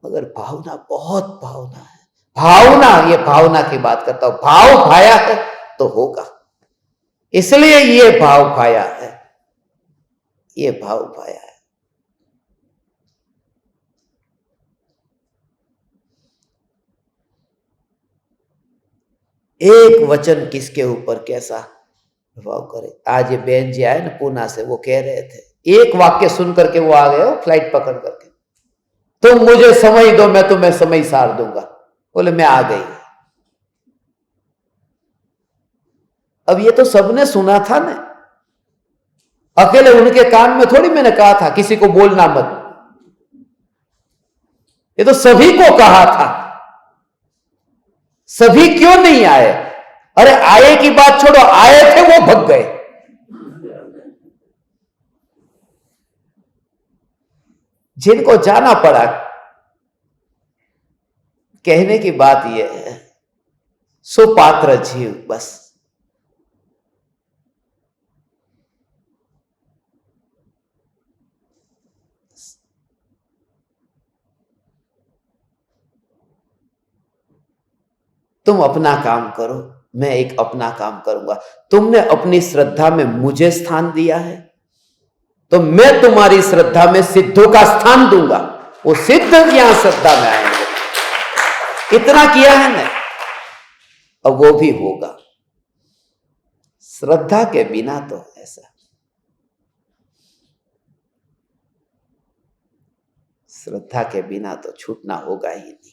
मगर भावना, बहुत भावना है, भावना, ये भावना की बात करता हूं। भाव भाया है तो होगा, इसलिए ये भाव भाया है, ये भाव भाया है। एक वचन किसके ऊपर कैसा प्रभाव करे। आज ये बहन जी आए ना पूना से, वो कह रहे थे, एक वाक्य सुन करके वो आ गए हो फ्लाइट पकड़ करके, तुम मुझे समय दो मैं तुम्हें समय सार दूंगा। बोले मैं आ गई। अब ये तो सबने सुना था ना, अकेले उनके कान में थोड़ी मैंने कहा था किसी को बोलना मत, ये तो सभी को कहा था। सभी क्यों नहीं आए? अरे आए की बात छोड़ो, आए थे वो भग गए। जिनको जाना पड़ा, कहने की बात यह है, सुपात्र जीव बस। तुम अपना काम करो, मैं एक अपना काम करूंगा। तुमने अपनी श्रद्धा में मुझे स्थान दिया है, तो मैं तुम्हारी श्रद्धा में सिद्धों का स्थान दूंगा। वो सिद्ध यहां श्रद्धा में आएंगे। इतना किया है ना, अब वो भी होगा। श्रद्धा के बिना तो ऐसा, श्रद्धा के बिना तो छूटना होगा ही नहीं।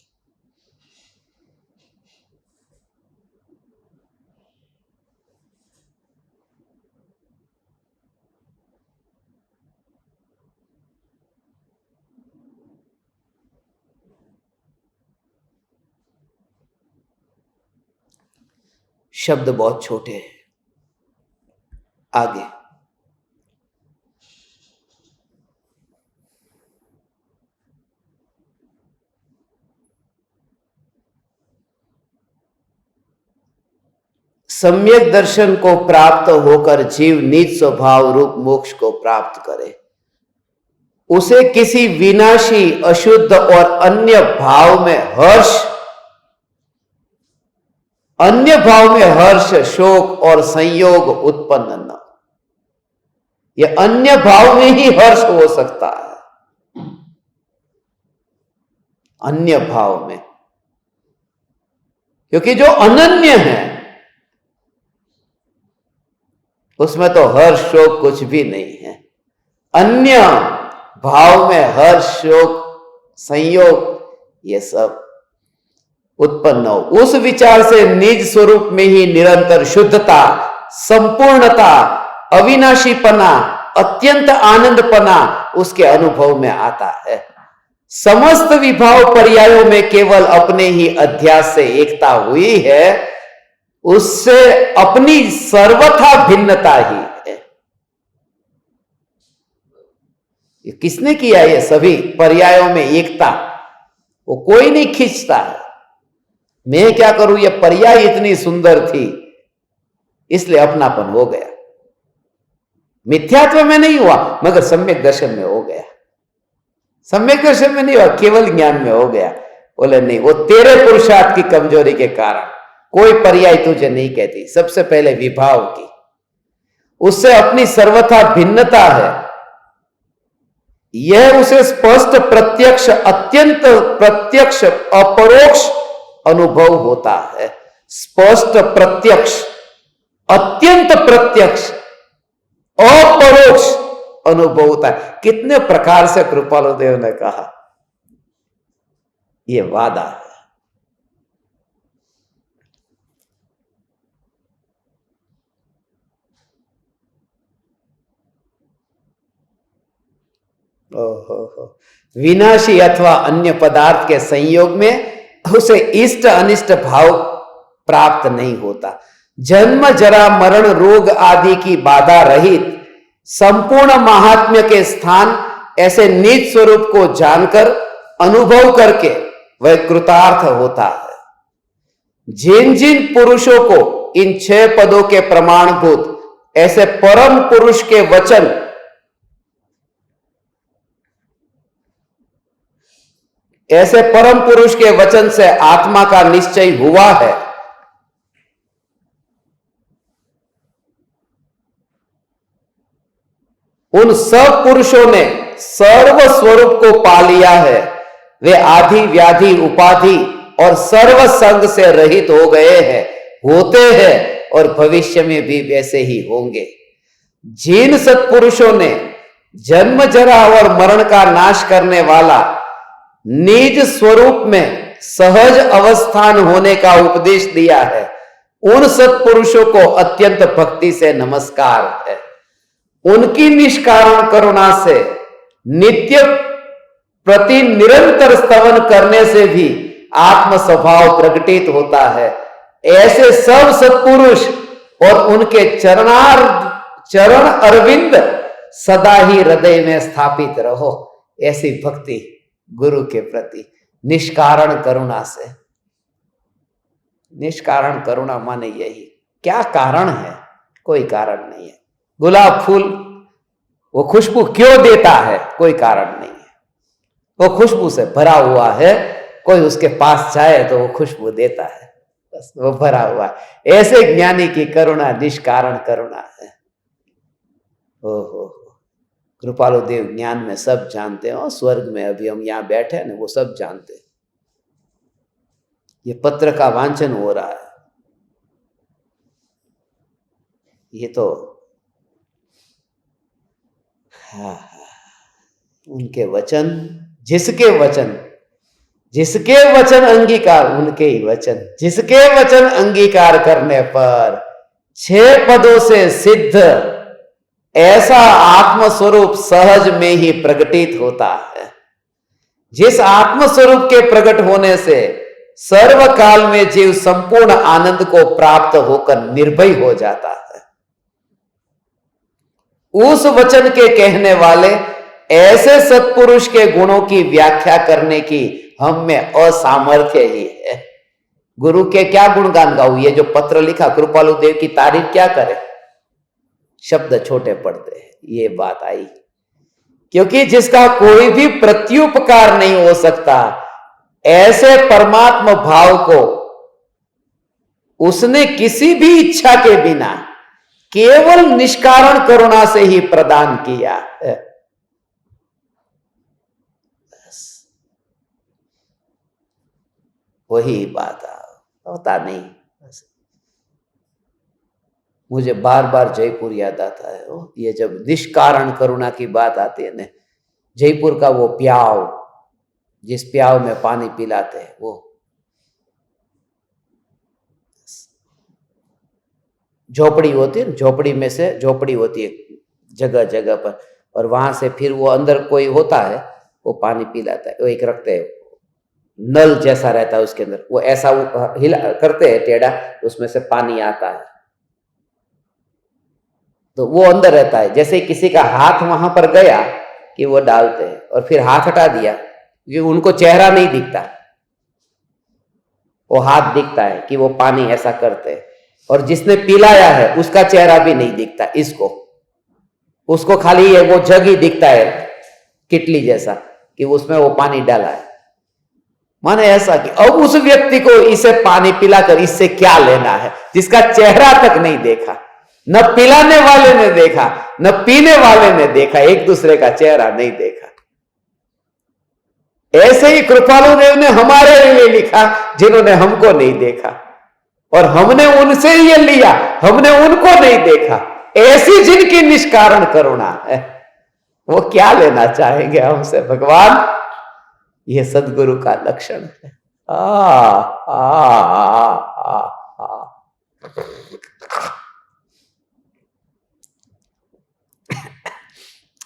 शब्द बहुत छोटे हैं। आगे सम्यक दर्शन को प्राप्त होकर जीव निज स्वभाव रूप मोक्ष को प्राप्त करे, उसे किसी विनाशी, अशुद्ध और अन्य भाव में हर्ष, शोक और संयोग उत्पन्न न। यह अन्य भाव में ही हर्ष हो सकता है, अन्य भाव में, क्योंकि जो अनन्य है उसमें तो हर्ष शोक कुछ भी नहीं है। अन्य भाव में हर्ष शोक संयोग ये सब उत्पन्न हो, उस विचार से निज स्वरूप में ही निरंतर शुद्धता, संपूर्णता, अविनाशीपना, अत्यंत आनंदपना उसके अनुभव में आता है। समस्त विभाव पर्यायों में केवल अपने ही अध्यास से एकता हुई है, उससे अपनी सर्वथा भिन्नता ही है। ये किसने किया? ये सभी पर्यायों में एकता, वो कोई नहीं खींचता है। मैं क्या करूं, ये पर्याय इतनी सुंदर थी इसलिए अपनापन हो गया। मिथ्यात्व में नहीं हुआ मगर सम्यक दर्शन में हो गया। सम्यक दर्शन में नहीं हुआ, केवल ज्ञान में हो गया। बोले नहीं, वो तेरे पुरुषार्थ की कमजोरी के कारण कोई पर्याय तुझे नहीं कहती। सबसे पहले विभाव की, उससे अपनी सर्वथा भिन्नता है, यह उसे स्पष्ट प्रत्यक्ष, अत्यंत प्रत्यक्ष, अपरोक्ष अनुभव होता है। स्पष्ट प्रत्यक्ष, अत्यंत प्रत्यक्ष, अपरोक्ष अनुभव होता है। कितने प्रकार से कृपालु देव ने कहा, यह वादा है। ओहो, विनाशी अथवा अन्य पदार्थ के संयोग में उसे इष्ट अनिष्ट भाव प्राप्त नहीं होता। जन्म जरा मरण रोग आदि की बाधा रहित संपूर्ण महात्म्य के स्थान ऐसे निज स्वरूप को जानकर अनुभव करके वह कृतार्थ होता है। जिन जिन पुरुषों को इन 6 पदों के प्रमाणभूत ऐसे परम पुरुष के वचन से आत्मा का निश्चय हुआ है, उन सब पुरुषों ने सर्व स्वरूप को पा लिया है। वे आदि व्याधि उपाधि और सर्व संग से रहित हो गए हैं, होते हैं और भविष्य में भी वैसे ही होंगे। जिन सत्पुरुषों ने जन्म जरा और मरण का नाश करने वाला निज स्वरूप में सहज अवस्थान होने का उपदेश दिया है, उन सत्पुरुषों को अत्यंत भक्ति से नमस्कार है। उनकी निष्कारण करुणा से नित्य प्रति निरंतर स्तवन करने से भी आत्म स्वभाव प्रकटित होता है। ऐसे सब सत्पुरुष और उनके चरण अरविंद सदा ही हृदय में स्थापित रहो। ऐसी भक्ति गुरु के प्रति निष्कारण करुणा से। निष्कारण करुणा माने यही, क्या कारण है? कोई कारण नहीं है। गुलाब फूल वो खुशबू क्यों देता है? कोई कारण नहीं है। वो खुशबू से भरा हुआ है, कोई उसके पास जाए तो वो खुशबू देता है, बस वो भरा हुआ है। ऐसे ज्ञानी की करुणा निष्कारण करुणा है। ओहो, कृपालु देव ज्ञान में सब जानते हो। स्वर्ग में अभी हम यहां बैठे हैं ना, वो सब जानते हैं। ये पत्र का वांचन हो रहा है, ये तो उनके वचन, जिसके वचन अंगीकार, उनके ही वचन, जिसके वचन अंगीकार करने पर 6 पदों से सिद्ध ऐसा आत्मस्वरूप सहज में ही प्रकटित होता है। जिस आत्मस्वरूप के प्रकट होने से सर्वकाल में जीव संपूर्ण आनंद को प्राप्त होकर निर्भय हो जाता है, उस वचन के कहने वाले ऐसे सत्पुरुष के गुणों की व्याख्या करने की हम में असामर्थ्य ही है। गुरु के क्या गुणगान गाऊं? ये जो पत्र लिखा कृपालु देव की तारीफ क्या करे? शब्द छोटे पड़ते हैं। ये बात आई, क्योंकि जिसका कोई भी प्रत्युपकार नहीं हो सकता, ऐसे परमात्मा भाव को उसने किसी भी इच्छा के बिना केवल निष्कारण करुणा से ही प्रदान किया है। वही बात होता नहीं। मुझे बार बार जयपुर याद आता है। ये जब निष्कारण करुणा की बात आती है ना, जयपुर का वो प्याव, जिस प्याव में पानी पिलाते हैं, वो झोपड़ी होती है, झोपड़ी में से झोपड़ी होती है जगह जगह पर, और वहां से फिर वो अंदर कोई होता है, वो पानी पिलाता है। वो एक रखते हैं, नल जैसा रहता है उसके अंदर, वो ऐसा हिला करते हैं टेढ़ा, उसमें से पानी आता है, तो वो अंदर रहता है। जैसे किसी का हाथ वहां पर गया कि वो डालते हैं, और फिर हाथ हटा दिया, क्योंकि उनको चेहरा नहीं दिखता, वो हाथ दिखता है कि वो पानी ऐसा करते हैं। और जिसने पिलाया है उसका चेहरा भी नहीं दिखता इसको, उसको खाली ये वो जग ही दिखता है, किटली जैसा, कि उसमें वो पानी डाला है। माने ऐसा कि अब उस व्यक्ति को इसे पानी पिलाकर इससे क्या लेना है, जिसका चेहरा तक नहीं देखा, न पिलाने वाले ने देखा न पीने वाले ने देखा, एक दूसरे का चेहरा नहीं देखा। ऐसे ही कृपालु देव ने हमारे लिए लिखा, जिन्होंने हमको नहीं देखा, और हमने उनसे ये लिया, हमने उनको नहीं देखा। ऐसी जिनकी निष्कारण करुणा है, वो क्या लेना चाहेंगे हमसे भगवान? ये सदगुरु का लक्षण है।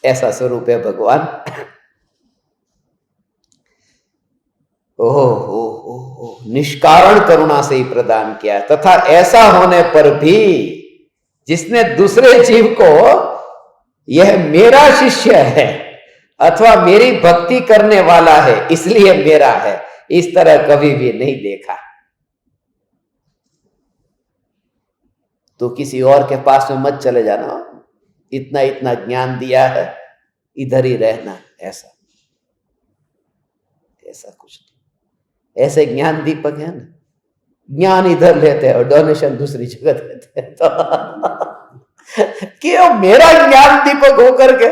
ऐसा स्वरूप है भगवान। ओह, निष्कारण करुणा से ही प्रदान किया, तथा ऐसा होने पर भी जिसने दूसरे जीव को यह मेरा शिष्य है अथवा मेरी भक्ति करने वाला है इसलिए मेरा है, इस तरह कभी भी नहीं देखा। तो किसी और के पास में मत चले जाना, इतना इतना ज्ञान दिया है, इधर ही रहना, ऐसा कुछ नहीं। ऐसे ज्ञान दीपक है ना, ज्ञान इधर लेते हैं और डोनेशन दूसरी जगह देते हैं। तो क्यों मेरा ज्ञान दीपक होकर के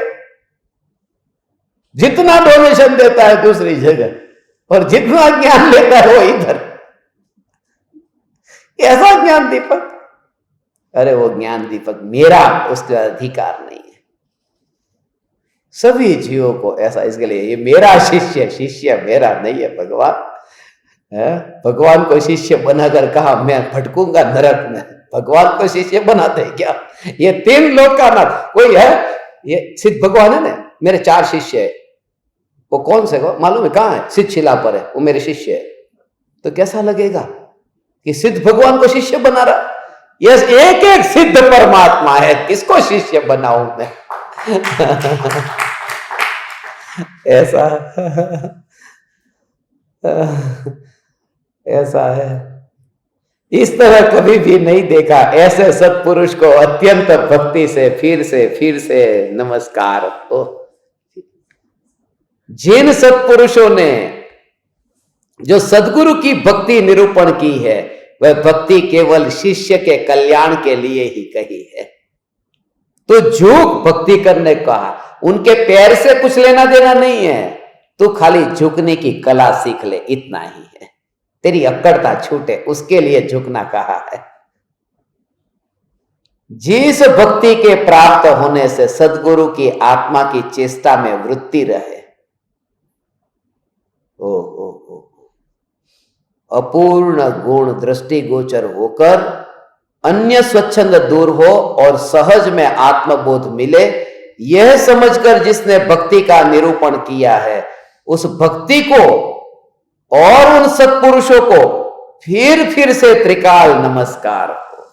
जितना डोनेशन देता है दूसरी जगह और जितना ज्ञान लेता है वो इधर, ऐसा ज्ञान दीपक? अरे वो ज्ञान दीपक मेरा, उसका अधिकार नहीं है। सभी जीवों को ऐसा, इसके लिए ये मेरा शिष्य, शिष्य मेरा नहीं है भगवान। भगवान को शिष्य बनाकर कहा मैं भटकूंगा नरक में, भगवान को शिष्य बनाते हैं क्या? ये तीन लोग का नाथ कोई है, ये सिद्ध भगवान है ना, मेरे 4 शिष्य है। वो कौन से मालूम है? कहाँ है? सिद्ध शिला पर है, वो मेरे शिष्य है। तो कैसा लगेगा कि सिद्ध भगवान को शिष्य बना रहा? यस, एक एक सिद्ध परमात्मा है, किसको शिष्य बनाऊं मैं? ऐसा ऐसा है। इस तरह कभी भी नहीं देखा। ऐसे सत्पुरुष को अत्यंत भक्ति से फिर से नमस्कार हो। जिन सत्पुरुषों ने जो सद्गुरु की भक्ति निरूपण की है, वह भक्ति केवल शिष्य के कल्याण के लिए ही कही है। तो झुक भक्ति करने का, उनके पैर से कुछ लेना देना नहीं है, तो खाली झुकने की कला सीख ले, इतना ही है। तेरी अक्कड़ता छूटे, उसके लिए झुकना कहा है। जिस भक्ति के प्राप्त होने से सद्गुरु की आत्मा की चेष्टा में वृत्ति रहे, अपूर्ण गुण दृष्टिगोचर होकर अन्य स्वच्छंद दूर हो और सहज में आत्मबोध मिले, यह समझकर जिसने भक्ति का निरूपण किया है, उस भक्ति को और उन सत्पुरुषों को फिर से त्रिकाल नमस्कार हो।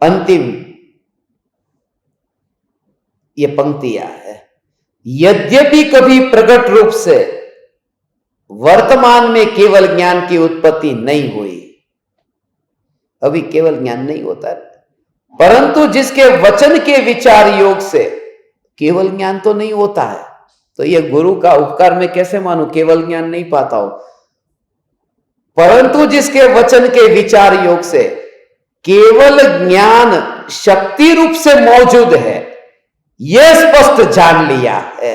अंतिम ये पंक्तियां है। यद्यपि कभी प्रकट रूप से वर्तमान में केवल ज्ञान की उत्पत्ति नहीं हुई, अभी केवल ज्ञान नहीं होता है, परंतु जिसके वचन के विचार योग से केवल ज्ञान तो नहीं होता है। तो ये गुरु का उपकार मैं कैसे मानूं, केवल ज्ञान नहीं पाता हूं, परंतु जिसके वचन के विचार योग से केवल ज्ञान शक्ति रूप से मौजूद है, यह स्पष्ट जान लिया है।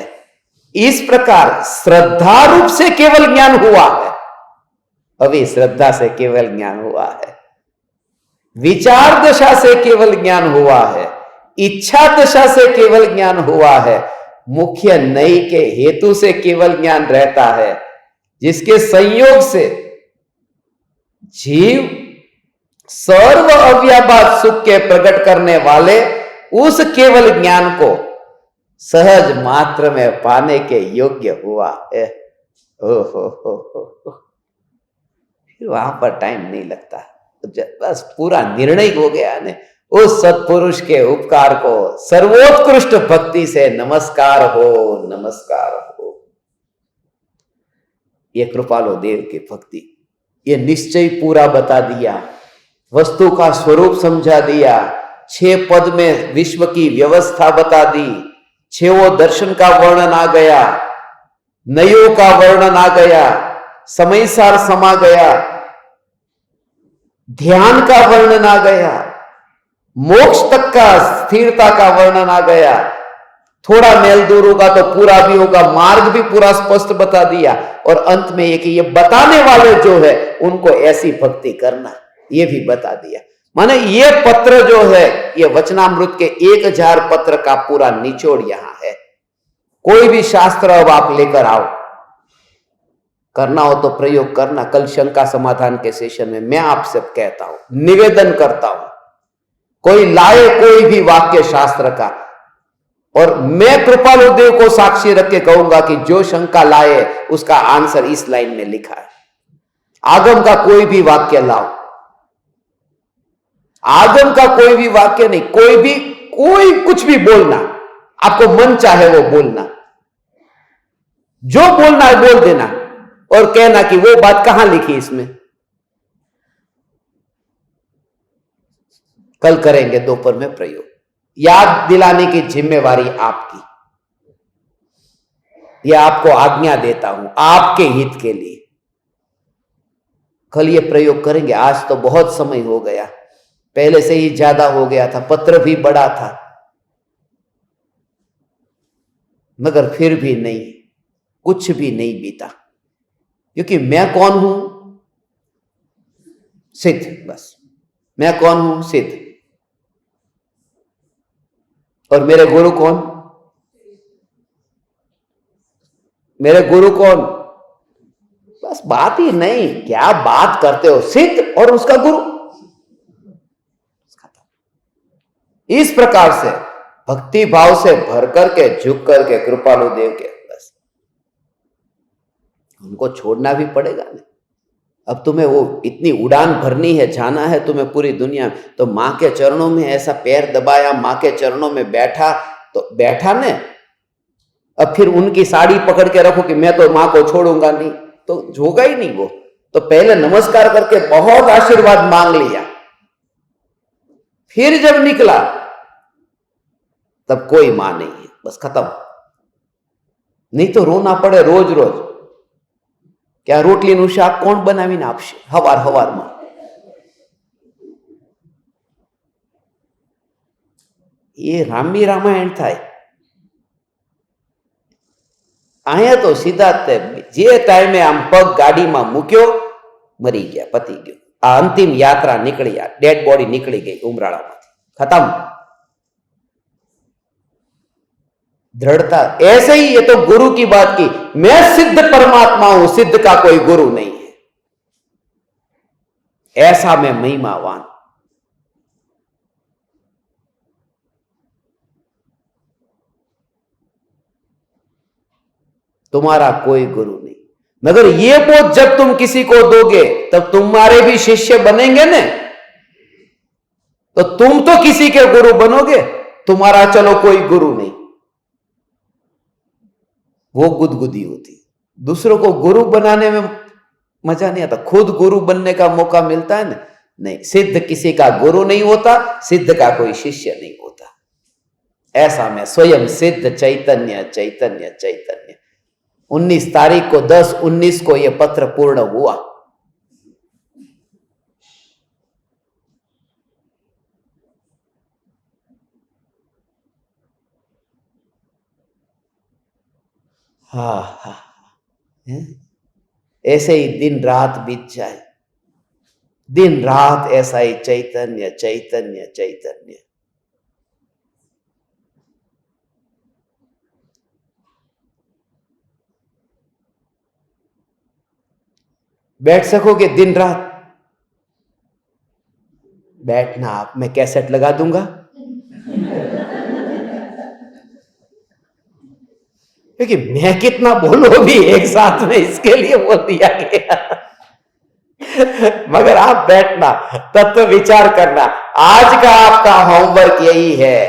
इस प्रकार श्रद्धा रूप से केवल ज्ञान हुआ है, अभी श्रद्धा से केवल ज्ञान हुआ है, विचार दशा से केवल ज्ञान हुआ है, इच्छा दशा से केवल ज्ञान हुआ है, मुख्य नई के हेतु से केवल ज्ञान रहता है, जिसके संयोग से जीव सर्व अव्यापात सुख के प्रकट करने वाले उस केवल ज्ञान को सहज मात्र में पाने के योग्य हुआ है। फिर वहां पर टाइम नहीं लगता, बस पूरा निर्णय हो गया ने। उस सत्पुरुष के उपकार को सर्वोत्कृष्ट भक्ति से नमस्कार हो, नमस्कार हो। ये कृपालो देव की भक्ति, ये निश्चय पूरा बता दिया, वस्तु का स्वरूप समझा दिया, 6 पद में विश्व की व्यवस्था बता दी, 6 दर्शन का वर्णन आ गया, नयों का वर्णन आ गया, समय सार समा गया, ध्यान का वर्णन आ गया, मोक्ष तक का स्थिरता का वर्णन आ गया, थोड़ा मेल दूर होगा तो पूरा भी होगा, मार्ग भी पूरा स्पष्ट बता दिया, और अंत में ये कि ये बताने वाले जो है उनको ऐसी भक्ति करना, ये भी बता दिया। माने ये पत्र जो है, ये वचनामृत के 1000 पत्र का पूरा निचोड़ यहां है। कोई भी शास्त्र अब आप लेकर आओ, करना हो तो प्रयोग करना। कल शंका समाधान के सेशन में मैं आपसे कहता हूं, निवेदन करता हूं, कोई लाए कोई भी वाक्य शास्त्र का, और मैं कृपालु देव को साक्षी रख के कहूंगा कि जो शंका लाए उसका आंसर इस लाइन में लिखा है। आगम का कोई भी वाक्य लाओ, आगम का कोई भी वाक्य नहीं, कोई कुछ भी बोलना, आपको मन चाहे वो बोलना, जो बोलना है बोल देना, और कहना कि वो बात कहां लिखी इसमें। कल करेंगे दोपहर में प्रयोग, याद दिलाने की जिम्मेवारी आपकी, यह आपको आज्ञा देता हूं आपके हित के लिए। कल ये प्रयोग करेंगे, आज तो बहुत समय हो गया, पहले से ही ज्यादा हो गया था, पत्र भी बड़ा था, मगर फिर भी नहीं, कुछ भी नहीं बीता, क्योंकि मैं कौन हूं? सिद्ध, बस मैं कौन हूं? सिद्ध। और मेरे गुरु कौन? मेरे गुरु कौन? बस बात ही नहीं, क्या बात करते हो, सिद्ध और उसका गुरु। इस प्रकार से भक्ति भाव से भर करके, झुक करके कृपालु देव के, बस उनको छोड़ना भी पड़ेगा ना। अब तुम्हें वो इतनी उड़ान भरनी है, जाना है तुम्हें पूरी दुनिया में, तो मां के चरणों में ऐसा पैर दबाया, मां के चरणों में बैठा, तो बैठा ने, अब फिर उनकी साड़ी पकड़ के रखो कि मैं तो मां को छोड़ूंगा नहीं, तो होगा ही नहीं वो। तो पहले नमस्कार करके बहुत आशीर्वाद मांग लिया, फिर जब निकला तब कोई मां नहीं है, बस खत्म। नहीं तो रोना पड़े रोज रोज, क्या रोटलीનું શાક કોણ બનાવીને આપશે હવાર હવારમાં? એ રામી રામાયણ થાય। અહીંયા તો સીધા જે ટાઈમે આમ પગ ગાડીમાં મૂક્યો, મરી ગયા, પતી ગયો। આ અંતિમ યાત્રા નીકળી, આ ડેડ બોડી નીકળી ગઈ ઉમરાળામાંથી, ખતમ। दृढ़ता ऐसे ही, ये तो गुरु की बात की, मैं सिद्ध परमात्मा हूं, सिद्ध का कोई गुरु नहीं है, ऐसा मैं महिमावान। तुम्हारा कोई गुरु नहीं, मगर ये बोध जब तुम किसी को दोगे तब तुम्हारे भी शिष्य बनेंगे न, तो तुम तो किसी के गुरु बनोगे, तुम्हारा चलो कोई गुरु नहीं, वो गुदगुदी होती। दूसरों को गुरु बनाने में मजा नहीं आता, खुद गुरु बनने का मौका मिलता है ना। नहीं, सिद्ध किसी का गुरु नहीं होता, सिद्ध का कोई शिष्य नहीं होता। ऐसा मैं स्वयं सिद्ध चैतन्य चैतन्य चैतन्य। 19 तारीख को 10/19 को यह पत्र पूर्ण हुआ। हाँ हाँ, ऐसे ही दिन रात बीत जाए, दिन रात ऐसा ही चैतन्य चैतन्य चैतन्य। बैठ सकोगे दिन रात? बैठना आप, मैं कैसेट लगा दूंगा। क्योंकि मैं कितना बोलो भी एक साथ में, इसके लिए बोल दिया गया। मगर आप बैठना, तत्व विचार करना। आज का आपका होमवर्क यही है,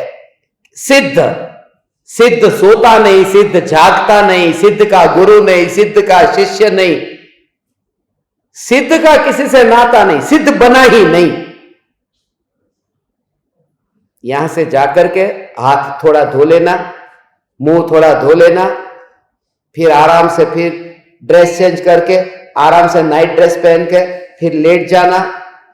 सिद्ध, सिद्ध सोता नहीं, सिद्ध जागता नहीं, सिद्ध का गुरु नहीं, सिद्ध का शिष्य नहीं, सिद्ध का किसी से नाता नहीं, सिद्ध बना ही नहीं। यहां से जाकर के हाथ थोड़ा धो लेना, मुंह थोड़ा धो लेना, फिर आराम से फिर ड्रेस चेंज करके आराम से नाइट ड्रेस पहन के फिर लेट जाना,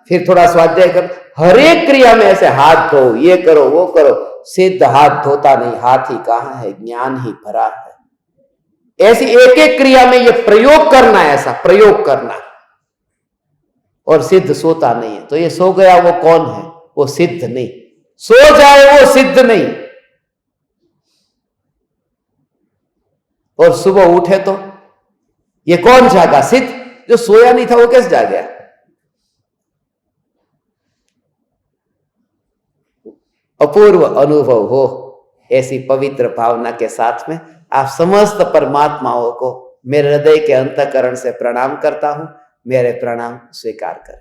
फिर थोड़ा स्वाध्याय कर। हर एक क्रिया में ऐसे हाथ धो, ये करो वो करो। सिद्ध हाथ धोता नहीं, हाथ ही कहां है, ज्ञान ही भरा है। ऐसी एक एक क्रिया में ये प्रयोग करना है, ऐसा प्रयोग करना। और सिद्ध सोता नहीं है, तो ये सो गया वो कौन है? वो सिद्ध नहीं। सो जाए वो सिद्ध नहीं, और सुबह उठे तो ये कौन जागा? सिद्ध। जो सोया नहीं था वो कैसे जाग गया? अपूर्व अनुभव हो ऐसी पवित्र भावना के साथ में आप समस्त परमात्माओं को मेरे हृदय के अंतःकरण से प्रणाम करता हूं। मेरे प्रणाम स्वीकार करें।